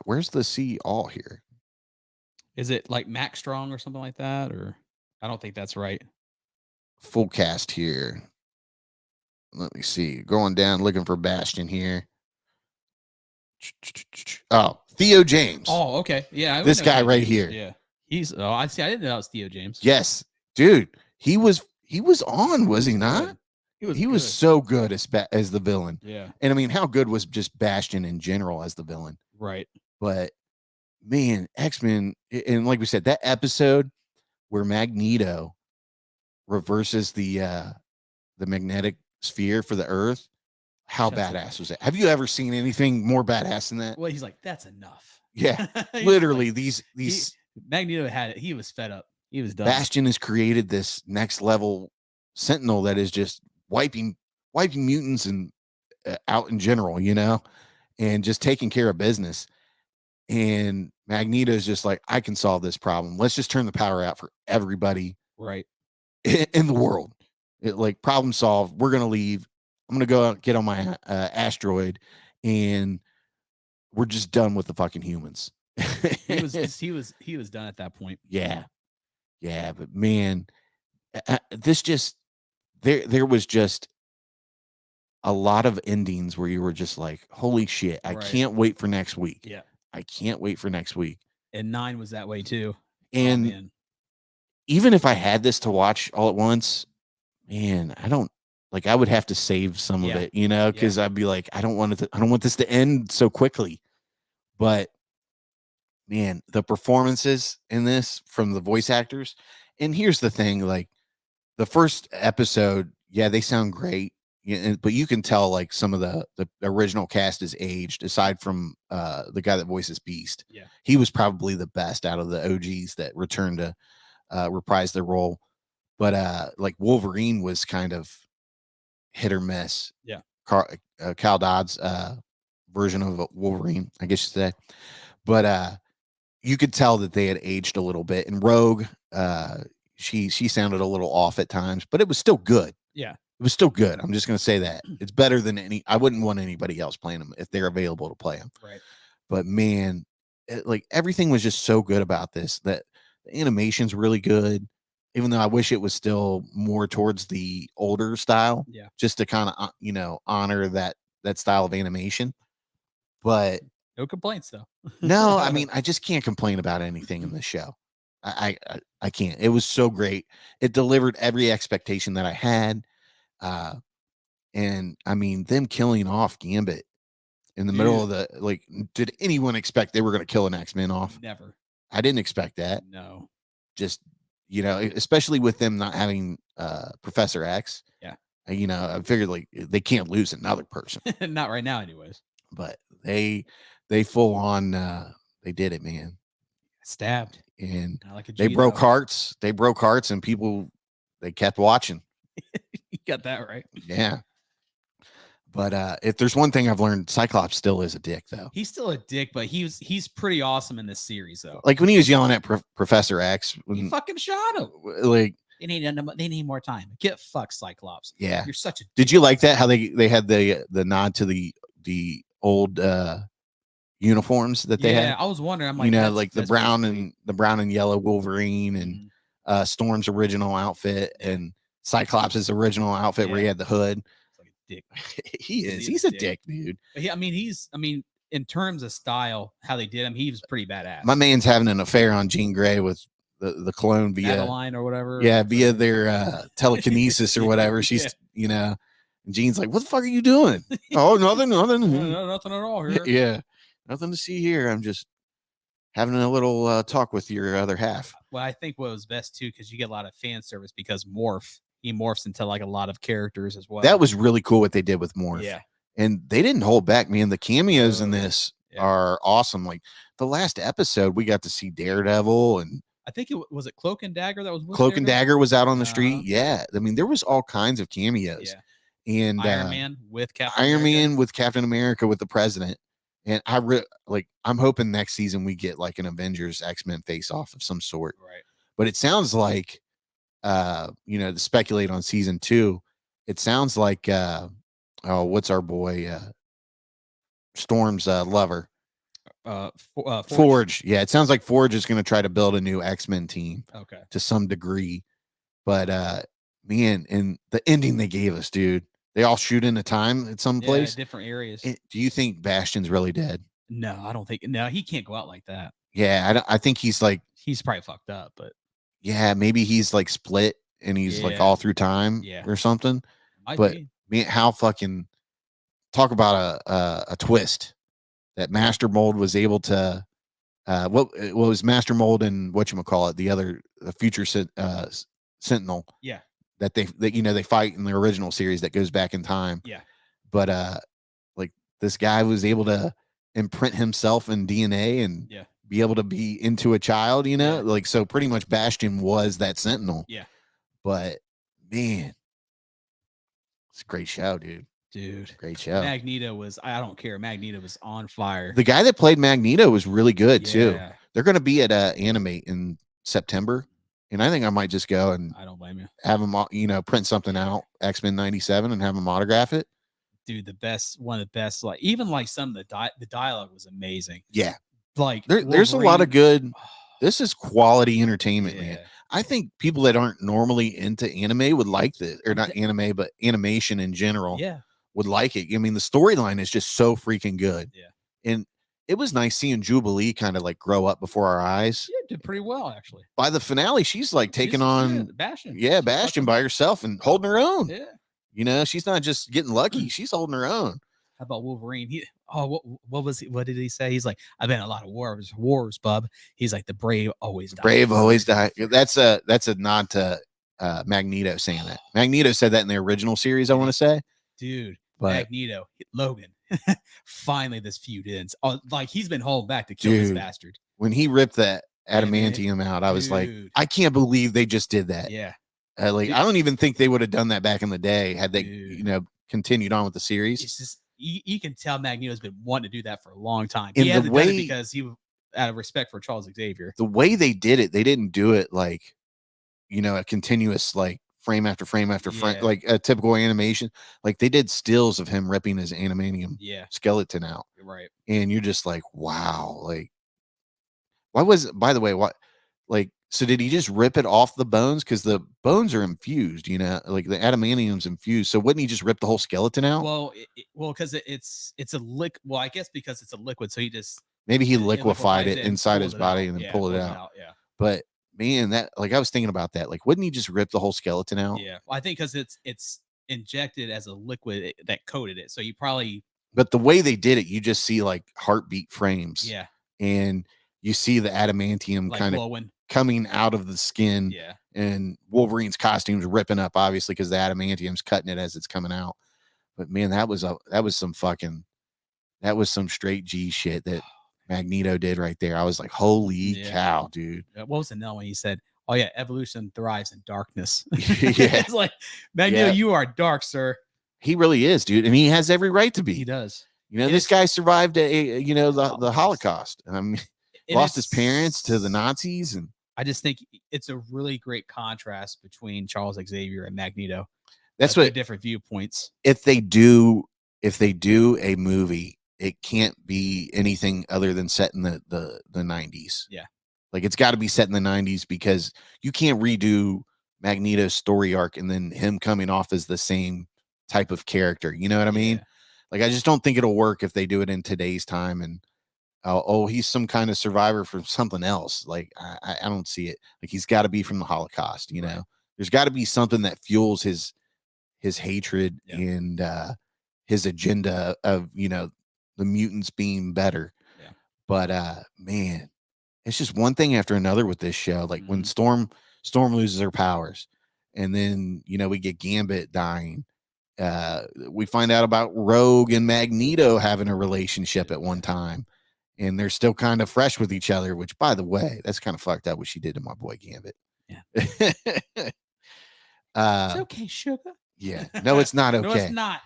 where's the C all here? Is it like Max Strong or something like that? Or I don't think that's right. Full cast here. Let me see. Going down, looking for Bastion here. Oh, Theo James. Oh, okay. Yeah. This guy right here. Yeah. I see. I didn't know that was Theo James. Yes, dude. He was on, was he not? He was so good as the villain. Yeah. And I mean, how good was just Bastion in general as the villain? Right. But man, X-Men, and like we said, that episode where Magneto reverses the magnetic sphere for the Earth, how badass was that? Have you ever seen anything more badass than that? Well, he's like, that's enough. Yeah. Literally, like, these Magneto had it. He was fed up. He was done. Bastion has created this next level Sentinel that is just wiping mutants and out in general, and just taking care of business. And Magneto is just like, I can solve this problem. Let's just turn the power out for everybody right in the world. Like, problem solved. We're gonna leave. I'm gonna go out, get on my asteroid, and we're just done with the fucking humans. he was done at that point. Yeah, but man, this just there was just a lot of endings where you were just like, holy shit, I can't wait for next week. Yeah, I can't wait for next week. And 9 was that way too. And even if I had this to watch all at once, man, I would have to save some of it, because I'd be like, I don't want this to end so quickly. But man, the performances in this from the voice actors, and here's the thing, like the first episode, they sound great. But you can tell like some of the original cast is aged, aside from the guy that voices Beast. Yeah, he was probably the best out of the OGs that returned to reprise their role. But like Wolverine was kind of hit or miss. Yeah, Cal Dodd's version of Wolverine, I guess you say. But you could tell that they had aged a little bit. And Rogue, she sounded a little off at times, but it was still good. Yeah. It was still good. I'm just going to say that. It's better than I wouldn't want anybody else playing them if they're available to play them. Right. But man, like everything was just so good about this, that the animation's really good, even though I wish it was still more towards the older style. Yeah. Just to kind of, honor that style of animation. But no complaints though. No, I mean, I just can't complain about anything in this show. I can't. It was so great. It delivered every expectation that I had. And I mean, them killing off Gambit in the middle of the, like, did anyone expect they were going to kill an X-Men off? Never. I didn't expect that. No. Just, especially with them not having Professor X. Yeah. I figured like they can't lose another person. Not right now anyways. But they full on they did it, man. Stabbed. And like they broke hearts. They broke hearts, and people, they kept watching. You got that right. Yeah. But if there's one thing I've learned, Cyclops still is a dick, though. He's still a dick, but he's pretty awesome in this series, though. Like when he was yelling at Professor X, he fucking shot him. Like they need more time. Get fucked, Cyclops. Yeah, you're such a dick. Did you like that? How they had the nod to the old uniforms that they had? Yeah, I was wondering. I'm like, like the brown and yellow Wolverine and Storm's original outfit and Cyclops' original outfit where he had the hood. Like a dick. He is. He's a dick, dude. But in terms of style, how they did him, he was pretty badass. My man's having an affair on Jean Grey with the clone via Madeline or whatever. Yeah, via their telekinesis or whatever. She's and Jean's like, "What the fuck are you doing?" Oh, nothing. No, nothing at all here. Yeah, nothing to see here. I'm just having a little talk with your other half. Well, I think what was best too, because you get a lot of fan service because he morphs into like a lot of characters as well. That was really cool what they did with Morph. Yeah. And they didn't hold back, man. The cameos in this are awesome. Like the last episode, we got to see Daredevil, and I think it was Cloak and Dagger that was with Cloak and Dagger was out on the street. Yeah. I mean, there was all kinds of cameos. Yeah. And Iron Man with Captain America with the president. And I'm hoping next season we get like an Avengers X-Men face off of some sort. Right. But it sounds like, to speculate on season 2, it sounds like, what's our boy, Storm's lover? Forge. Yeah, it sounds like Forge is going to try to build a new X-Men team. Okay. To some degree. But, man, and the ending they gave us, dude, they all shoot in a time at some place. Different areas. Do you think Bastion's really dead? No, I don't think. No, he can't go out like that. Yeah, I think he's like, he's probably fucked up, but yeah, maybe he's like split and he's like all through time or something. Man, how fucking talk about a twist that Master Mold was able to. What was Master Mold and whatchamacallit, the future Sentinel? Yeah, that they fight in the original series that goes back in time. Yeah, but like this guy was able to imprint himself in DNA and be able to be into a child, like, so pretty much Bastion was that Sentinel. Yeah. But man, it's a great show, dude. Great show. Magneto was, I don't care. Magneto was on fire. The guy that played Magneto was really good too. They're going to be at Animate in September. And I think I might just go and I don't blame you. Have him, print something out, X-Men 97, and have him autograph it. Dude, one of the best. Like, even like some of the dialogue was amazing. Yeah. Like there's a lot of good. This is quality entertainment, man. I think people that aren't normally into anime would like this, or not anime, but animation in general. Yeah. Would like it. I mean, the storyline is just so freaking good. Yeah. And it was nice seeing Jubilee kind of like grow up before our eyes. Yeah, did pretty well actually. By the finale, she's like taking on Bastion. Yeah, Bastion by herself and holding her own. Yeah. She's not just getting lucky; she's holding her own. How about Wolverine? What did he say? He's like, I've been in a lot of wars, bub. He's like, the brave always die. Brave always die. That's a nod to Magneto saying that. Magneto said that in the original series, I want to say. Dude, Magneto, Logan. Finally, this feud ends. Oh, like he's been holding back to kill this bastard. When he ripped that adamantium out, I was like, I can't believe they just did that. Yeah. I don't even think they would have done that back in the day had they, continued on with the series. It's just you can tell Magneto's been wanting to do that for a long time. And he hasn't done it because he, out of respect for Charles Xavier. The way they did it, they didn't do it like, a continuous like frame after frame after frame, like a typical animation. Like they did stills of him ripping his adamantium skeleton out. Right. And you're just like, wow, like why was, by the way, what, like, so did he just rip it off the bones? Because the bones are infused, like the adamantium's infused. So wouldn't he just rip the whole skeleton out? Well, because it's a liquid. Well, I guess because it's a liquid, so he just maybe he liquefied it inside his body and then pulled it out. Yeah. But man, that, like, I was thinking about that. Like, wouldn't he just rip the whole skeleton out? Yeah, well, I think because it's injected as a liquid that coated it, so you probably. But the way they did it, you just see like heartbeat frames. Yeah. And you see the adamantium like kind of glowing. Coming out of the skin. Yeah. And Wolverine's costume's ripping up, obviously, because the adamantium's cutting it as it's coming out. But man, that was some straight G shit that Magneto did right there. I was like, holy cow, dude. What was the one he said? Oh yeah, evolution thrives in darkness. Yeah. It's like, Magneto, you are dark, sir. He really is, dude. And he has every right to be. He does. This guy survived the Holocaust. I mean, lost his parents to the Nazis. And I just think it's a really great contrast between Charles Xavier and Magneto. That's what different viewpoints. If they do a movie, it can't be anything other than set in the 90s. Yeah. Like it's got to be set in the 90s because you can't redo Magneto's story arc and then him coming off as the same type of character. You know what I mean? Like, I just don't think it'll work if they do it in today's time and he's some kind of survivor from something else. Like, I don't see it. Like, he's got to be from the Holocaust, Right. There's got to be something that fuels his hatred and his agenda of, the mutants being better. Yeah. But man, it's just one thing after another with this show. Like when Storm loses her powers, and then we get Gambit dying. We find out about Rogue and Magneto having a relationship at one time, and they're still kind of fresh with each other. Which, by the way, that's kind of fucked up what she did to my boy Gambit. Yeah. It's okay, sugar. Yeah. No, it's not okay. No, it's not.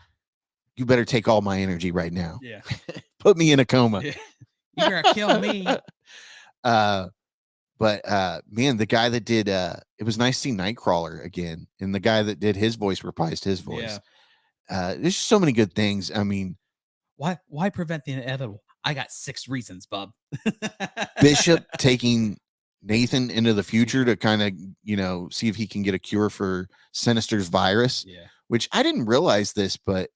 You better take all my energy right now. Yeah. Put me in a coma. You're gonna kill me. But man, the guy that did it was nice to see Nightcrawler again, and the guy that did his voice reprised his voice. There's just so many good things. I mean, why prevent the inevitable? I got 6 reasons, bub. Bishop taking Nathan into the future to kind of, see if he can get a cure for Sinister's virus. Yeah. Which I didn't realize this, but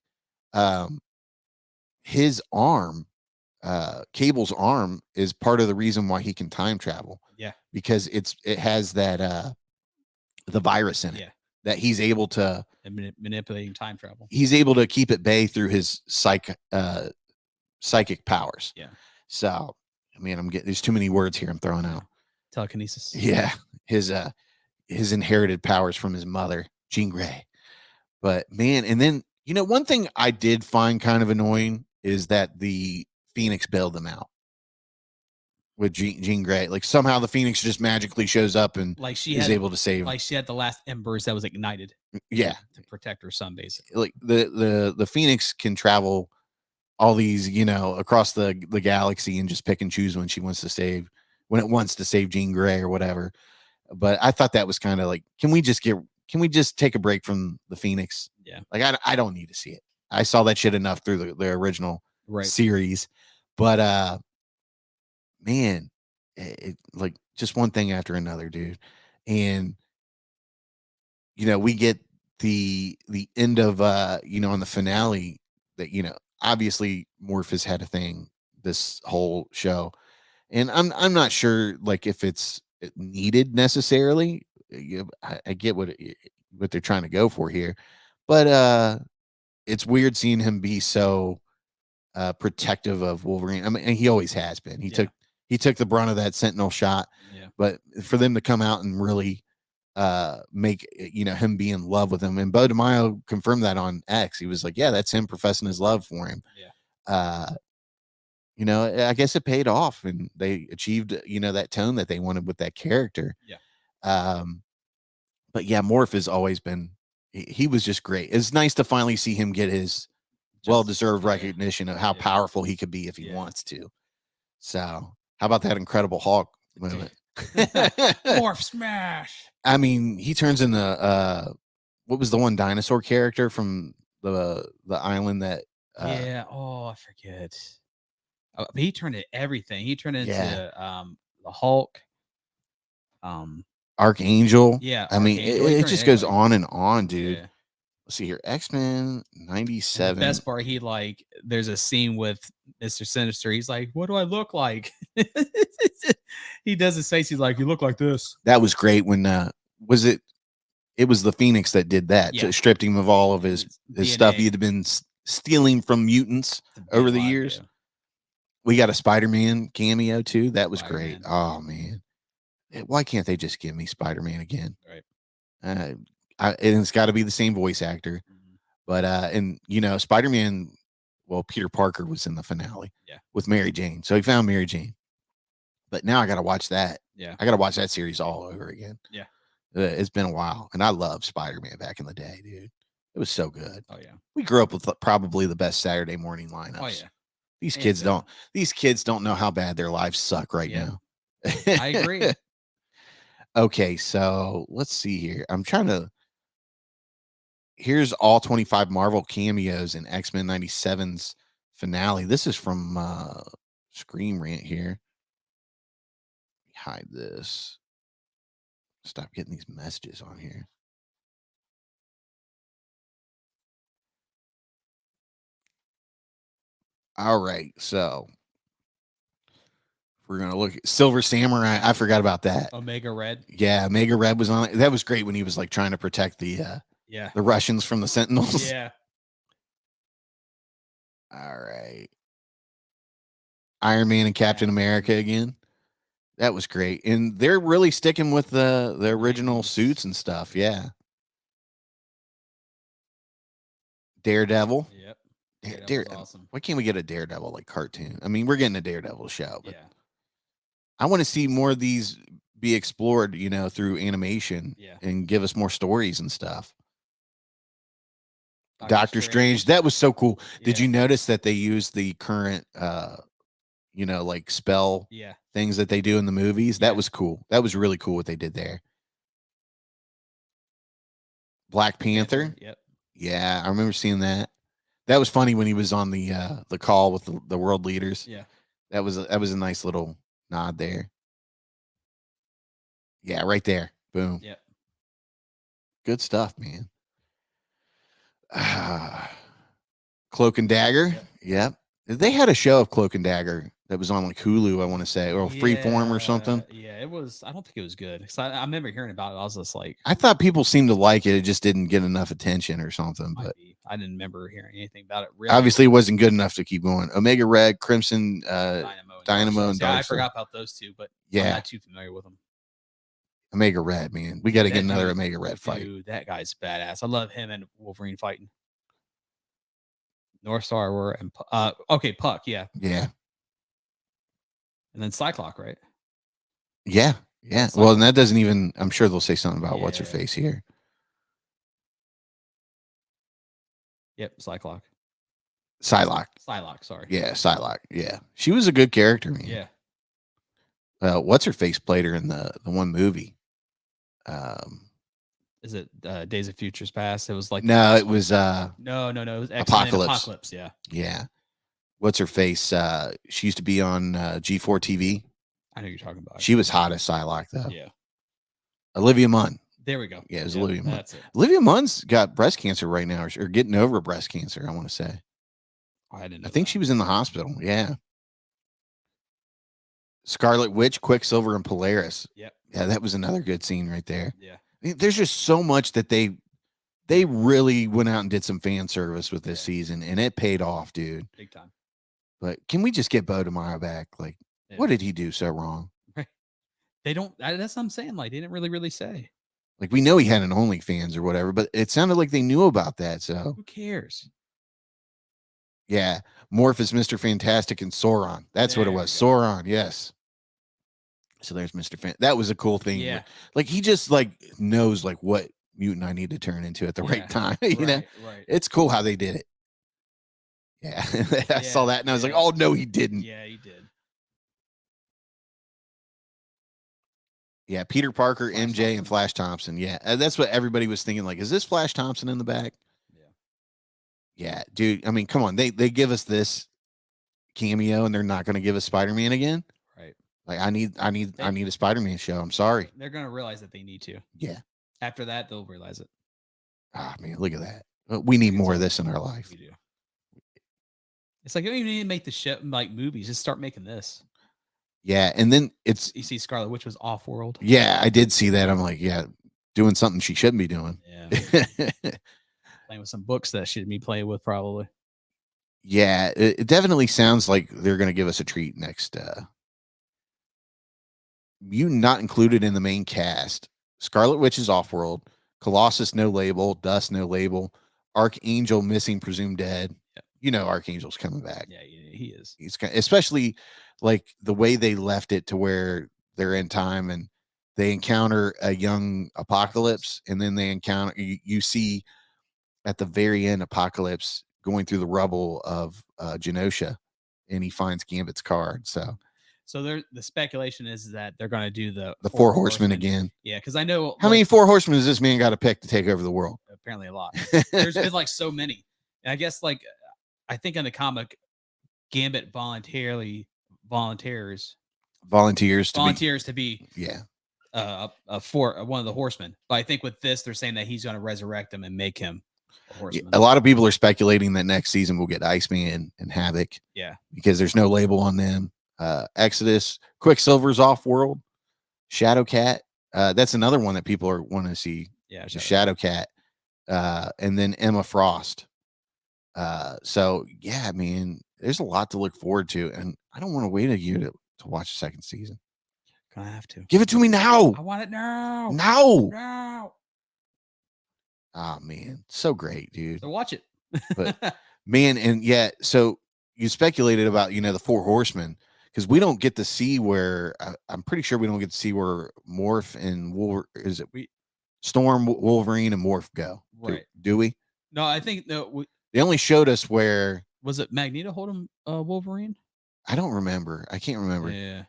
his arm, Cable's arm, is part of the reason why he can time travel. Yeah. Because it has that the virus in it that he's able to manipulating time travel. He's able to keep at bay through his psychic powers. Yeah. So, I mean, there's too many words here I'm throwing out. Telekinesis. Yeah. His inherited powers from his mother, Jean Grey. But man, and then, one thing I did find kind of annoying is that the Phoenix bailed them out with Jean Grey. Like somehow the Phoenix just magically shows up and is able to save him. Like she had the last embers that was ignited. Yeah. To protect her son, basically. Like the Phoenix can travel all these, across the galaxy and just pick and choose when it wants to save Jean Grey or whatever. But I thought that was kind of like, can we just take a break from the Phoenix? Yeah. Like I don't need to see it. I saw that shit enough through the original series. But man, it like just one thing after another, dude. And we get the end of on the finale that obviously Morph has had a thing this whole show, and I'm not sure like if it's needed necessarily. I get what they're trying to go for here, but it's weird seeing him be so protective of Wolverine. I mean, and he always has been. He took the brunt of that Sentinel shot, but for them to come out and really make him be in love with him, and Bo DeMaio confirmed that on X. He was like, yeah, that's him professing his love for him. I guess it paid off, and they achieved that tone that they wanted with that character. But yeah, Morph has always been, he was just great. It's nice to finally see him get his well-deserved recognition of how powerful he could be if he wants to. So how about that Incredible Hulk moment? Morph smash. I mean, he turns into what was the one dinosaur character from the island that I forget. He turned into everything. He turned into the Hulk. Archangel. Yeah. I mean, it just goes on and on, dude. Yeah. Let's see here. X-Men 97. And the best part, there's a scene with Mr. Sinister. He's like, what do I look like? He doesn't say, he's like, you look like this. That was great when it was the Phoenix that did that. So stripped him of all of his stuff he'd been stealing from mutants over the years. Yeah. We got a Spider-Man cameo too. That was great. Oh man. Why can't they just give me Spider-Man again? Right. And it's got to be the same voice actor. Mm-hmm. But and Spider-Man, well, Peter Parker was in the finale with Mary Jane. So he found Mary Jane. But now I got to watch that. Yeah. I got to watch that series all over again. Yeah. It's been a while. And I loved Spider-Man back in the day, dude. It was so good. Oh yeah. We grew up with probably the best Saturday morning lineups. Oh yeah. These kids don't know how bad their lives suck right now. I agree. Okay, so let's see here. Here's all 25 Marvel cameos in X-Men 97's finale. This is from Scream Rant here. Hide this. Stop getting these messages on here. All right, so we're gonna look at Silver Samurai. I forgot about that. Omega Red. Yeah, Omega Red was on it. That was great when he was like trying to protect the Russians from the Sentinels. Yeah. All right. Iron Man and Captain America again. That was great. And they're really sticking with the original suits and stuff. Yeah. Daredevil. Yep. Daredevil. Awesome. Why can't we get a Daredevil like cartoon? I mean, we're getting a Daredevil show, but yeah. I want to see more of these be explored, through animation and give us more stories and stuff. Doctor Strange. That was so cool. Yeah. Did you notice that they used the current like spell things that they do in the movies? That was cool. That was really cool what they did there. Black Panther. Yep. Yeah, I remember seeing that. That was funny when he was on the call with the world leaders. Yeah. That was a nice little nod there. Yeah, right there. Boom. Yep. Good stuff, man. Cloak and Dagger. Yep. They had a show of Cloak and Dagger that was on like Hulu, I want to say, or Freeform or something. Yeah, it was. I don't think it was good. Because I remember hearing about it. I was just like, I thought people seemed to like it. It just didn't get enough attention or something. But I didn't remember hearing anything about it. Really. Obviously, it wasn't good enough to keep going. Omega Red, Crimson, Dynamo, and I forgot about those two, but I'm not too familiar with them. Omega Red, man. We got to get another Omega Red fight. Dude, that guy's badass. I love him and Wolverine fighting. North Star and Puck, yeah. Yeah. And then Cyclops, right? Yeah. Yeah. Well, and that doesn't even, I'm sure they'll say something about what's her face here. Yep, Psylocke, sorry. Yeah, Psylocke. Yeah. She was a good character, man. Yeah. What's her face played her in the one movie? Is it Days of Futures Past? It was like no, it was no, it was Apocalypse. Yeah. Yeah. What's her face? She used to be on G4 TV. I know you're talking about. She was hot as Psylocke though. Yeah. Olivia Munn. There we go. Yeah, it was Olivia Munn. That's it. Olivia Munn's got breast cancer right now, or getting over breast cancer, I want to say. Oh, I didn't know. I think she was in the hospital. Yeah. Scarlet Witch, Quicksilver, and Polaris. Yep. Yeah, that was another good scene right there. Yeah. I mean, there's just so much that they really went out and did some fan service with this season, and it paid off, dude. Big time. But can we just get Bo tomorrow back? Like, what did he do so wrong? Right. They don't. That's what I'm saying. Like, they didn't really say. Like, we know he had an OnlyFans or whatever, but it sounded like they knew about that. So who cares? Yeah, Morphus, Mr. Fantastic, and Sauron. That's what it was. Sauron, yes. So there's Mr. That was a cool thing. Yeah. Like he just like knows like what mutant I need to turn into at the right time. You know? Right. It's cool how they did it. Yeah. I saw that and I was like, oh no, he didn't. Yeah, he did. Yeah, Peter Parker, MJ, and Flash Thompson. Yeah, that's what everybody was thinking. Like, is this Flash Thompson in the back? Yeah, dude. I mean, come on. They give us this cameo, and they're not going to give us Spider-Man again. Right. Like, I need a Spider-Man show. I'm sorry. They're going to realize that they need to. Yeah. After that, they'll realize it. Ah, man, look at that. We need more of this in our life. We do. It's like you don't even need to make the show like movies. Just start making this. Yeah, and then you see Scarlet Witch was off-world. Yeah, I did see that. I'm like, yeah, doing something she shouldn't be doing. Yeah. Playing with some books that shouldn't be playing with, probably. Yeah, it definitely sounds like they're going to give us a treat next. You not included in the main cast. Scarlet Witch is off-world. Colossus no label. Dust no label. Archangel missing, presumed dead. Yeah. You know Archangel's coming back. Yeah, he is. He's especially like the way they left it to where they're in time and they encounter a young Apocalypse, and then they encounter you see at the very end Apocalypse going through the rubble of Genosha, and he finds Gambit's card. So the speculation is that they're going to do the four horsemen again. Yeah, because I know how many four horsemen has this man got to pick to take over the world? Apparently a lot. There's been like so many. And I guess like I think in the comic, Gambit volunteers to be yeah one of the horsemen. But I think with this, they're saying that he's going to resurrect him and make him a horseman. A lot of people are speculating that next season we'll get Iceman and Havoc. Yeah, because there's no label on them. Exodus, Quicksilver's off-world, Shadowcat. That's another one that people are wanting to see. Yeah, Shadowcat. And then Emma Frost. So yeah, I mean, there's a lot to look forward to, and I don't want to wait a year to watch the second season. Gonna have to give it to me now. I want it now. Now. Oh man, so great, dude. So watch it. But man, and yeah, so you speculated about the four horsemen because we don't get to see where I'm pretty sure we don't get to see where Morph and Storm, Wolverine, and Morph go. Right? Do we? No, I think no. They only showed us where. Was it Magneto holding Wolverine? I don't remember. I can't remember. Yeah.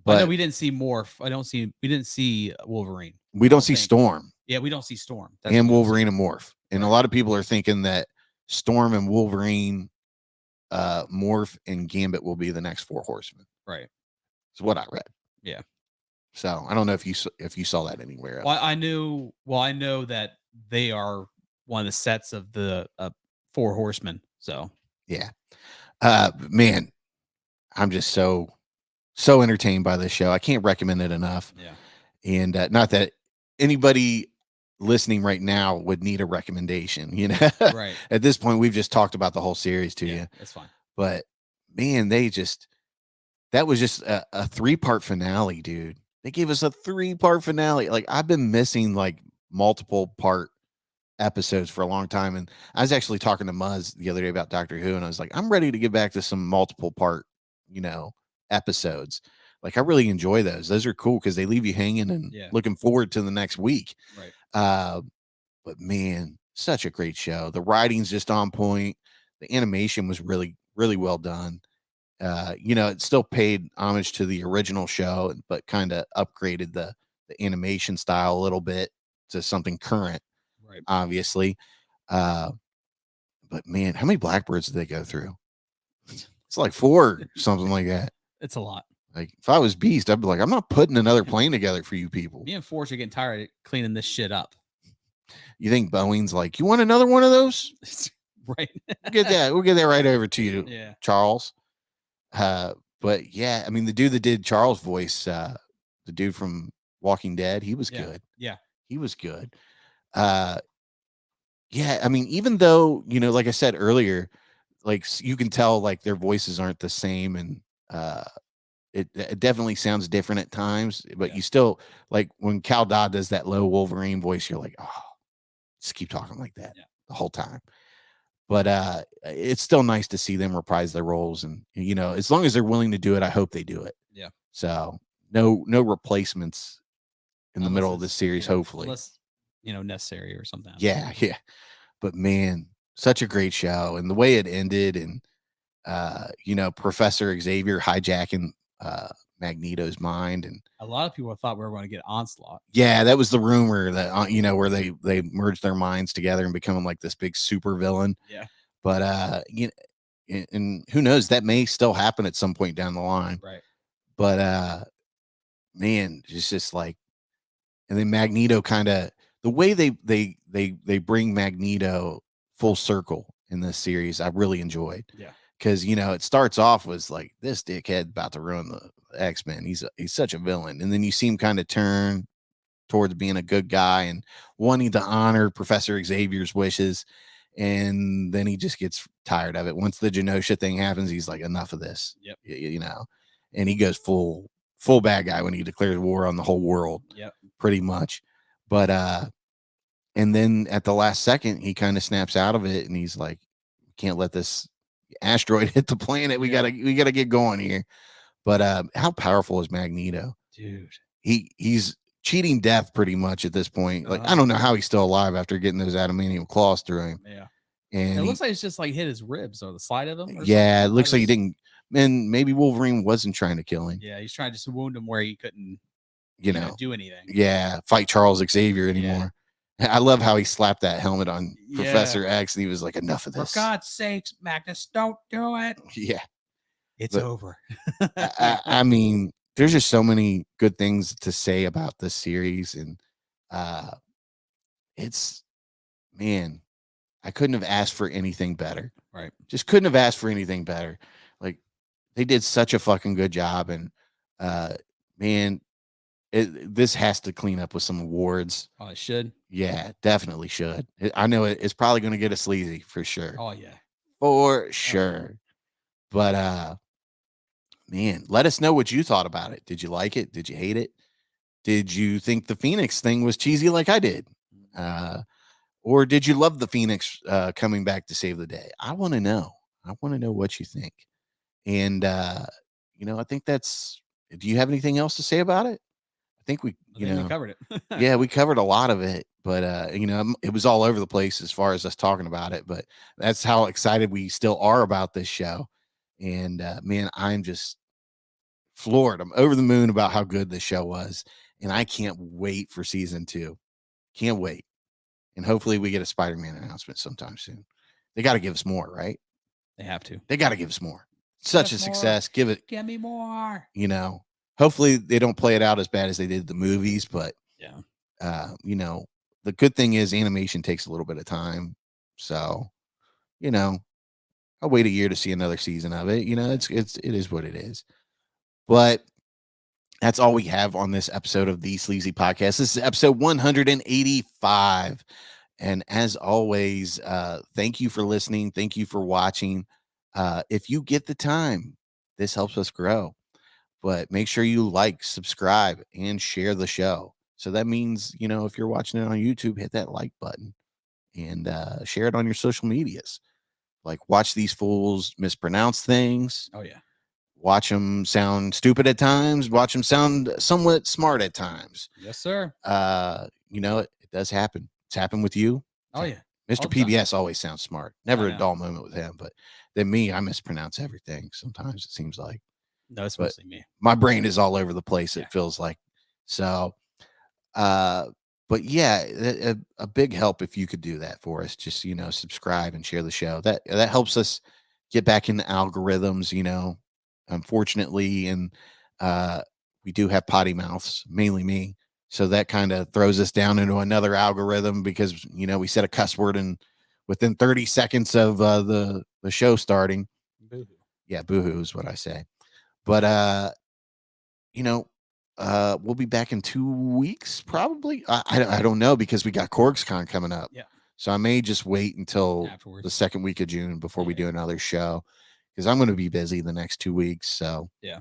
But I know we didn't see Morph. We didn't see Wolverine. We don't see Storm. Yeah, we don't see Storm. And Wolverine and Morph. And Right. A lot of people are thinking that Storm and Wolverine, Morph and Gambit will be the next 4 horsemen. Right. That's what I read. Yeah. So I don't know if you saw that anywhere. Well, I knew. Well, I know that they are one of the sets of the 4 horsemen. So yeah, man, I'm just so entertained by this show. I can't recommend it enough. Yeah. And not that anybody listening right now would need a recommendation, you know. Right. At this point, we've just talked about the whole series to you. That's fine. But man, that was just a 3-part finale, dude. They gave us a 3-part finale. Like, I've been missing like multiple part episodes for a long time. And I was actually talking to Muzz the other day about Doctor Who, and I was like, I'm ready to get back to some multiple part, episodes. Like, I really enjoy those. Those are cool because they leave you hanging and looking forward to the next week. Right. But man, such a great show. The writing's just on point. The animation was really, really well done. It still paid homage to the original show, but kind of upgraded the animation style a little bit to something current, right? Obviously. But man, how many Blackbirds did they go through? It's like 4, something like that. It's a lot. Like, if I was Beast, I'd be like, I'm not putting another plane together for you people. Me and Forge are getting tired of cleaning this shit up. You think Boeing's like, you want another one of those? Right. We'll get that right over to you, Charles. But yeah, I mean, the dude that did Charles' voice, the dude from Walking Dead, he was good. Yeah. He was good. I mean, even though, like I said earlier, like, you can tell like their voices aren't the same, and it definitely sounds different at times, but you still, like, when Cal Dodd does that low Wolverine voice, you're like, oh, just keep talking like that the whole time. But it's still nice to see them reprise their roles, and as long as they're willing to do it, I hope they do it. Yeah. So no replacements in the middle of this series, hopefully. Unless, necessary or something. Yeah. But man, such a great show, and the way it ended, and Professor Xavier hijacking Magneto's mind, and a lot of people thought we were going to get Onslaught. Yeah, that was the rumor that where they merged their minds together and becoming like this big super villain. Yeah. But and who knows, that may still happen at some point down the line. Right. But man, it's just like, and then Magneto kind of, the way they bring Magneto full circle in this series, I really enjoyed. Yeah. Because it starts off was like, this dickhead about to ruin the X-Men. He's such a villain, and then you see him kind of turn towards being a good guy and wanting to honor Professor Xavier's wishes, and then he just gets tired of it. Once the Genosha thing happens, he's like, enough of this. Yep. And he goes full bad guy when he declares war on the whole world. Yep. Pretty much. But and then at the last second, he kind of snaps out of it, and he's like, can't let this asteroid hit the planet. We gotta get going here. But how powerful is Magneto, dude? He's cheating death pretty much at this point. Like, I don't know how he's still alive after getting those adamantium claws through him. Yeah, and it looks like it's just like hit his ribs or the side of him. Yeah, it looks like he didn't. And maybe Wolverine wasn't trying to kill him. Yeah, he's trying to just wound him where he couldn't, do anything. Yeah, fight Charles Xavier anymore. Yeah. I love how he slapped that helmet on Professor X, and he was like, enough of this. For God's sakes, Magnus, don't do it. Yeah. It's over. I mean, there's just so many good things to say about this series. And it's, man, I couldn't have asked for anything better. Right. Just couldn't have asked for anything better. Like, they did such a fucking good job. And man, this has to clean up with some awards. Oh, it should. Yeah, definitely should. I know it's probably going to get a Sleazy for sure. Oh yeah, for sure. But man, let us know what you thought about it. Did you like it? Did you hate it? Did you think the Phoenix thing was cheesy like I did? Or did you love the Phoenix coming back to save the day? I want to know. I want to know what you think. And I think that's. Do you have anything else to say about it? I think we covered it. Yeah, we covered a lot of it. But it was all over the place as far as us talking about it. But that's how excited we still are about this show. And man, I'm just floored. I'm over the moon about how good this show was. And I can't wait for season 2. Can't wait. And hopefully we get a Spider-Man announcement sometime soon. They got to give us more, right? They have to. They got to give us more. Such a success. Give me more. Hopefully they don't play it out as bad as they did the movies, but yeah. The good thing is animation takes a little bit of time. So, I'll wait a year to see another season of it. It is what it is. But that's all we have on this episode of the Sleazy Podcast. This is episode 185. And as always, thank you for listening. Thank you for watching. If you get the time, this helps us grow. But make sure you like, subscribe, and share the show. So that means, if you're watching it on YouTube, hit that like button and share it on your social medias. Like, watch these fools mispronounce things. Oh, yeah. Watch them sound stupid at times. Watch them sound somewhat smart at times. Yes, sir. It does happen. It's happened with you. Oh, yeah. Mr. PBS always sounds smart. Never a dull moment with him. But then me, I mispronounce everything. Sometimes it seems like. No, it's mostly me. My brain is all over the place. It feels like. So, but yeah, a big help if you could do that for us. Just, subscribe and share the show. That helps us get back in the algorithms, unfortunately. And we do have potty mouths, mainly me. So that kind of throws us down into another algorithm because, we said a cuss word and within 30 seconds of the show starting. Boo-hoo. Yeah, boo-hoo is what I say. But, we'll be back in 2 weeks, probably. I don't know because we got CorgsCon coming up. Yeah. So I may just wait until afterwards, the second week of June before we do another show because I'm going to be busy the next 2 weeks. So, yeah.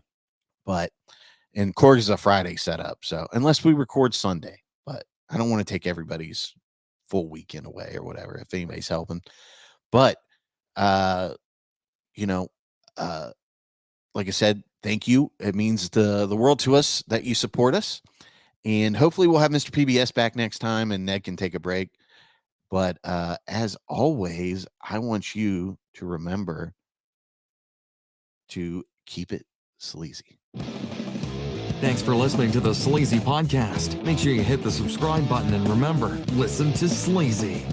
And Korg is a Friday setup. So unless we record Sunday, but I don't want to take everybody's full weekend away or whatever, if anybody's helping. But, like I said, thank you. It means the world to us that you support us. And hopefully we'll have Mr. PBS back next time and Ned can take a break. But as always, I want you to remember to keep it sleazy. Thanks for listening to the Sleazy Podcast. Make sure you hit the subscribe button and remember, listen to Sleazy.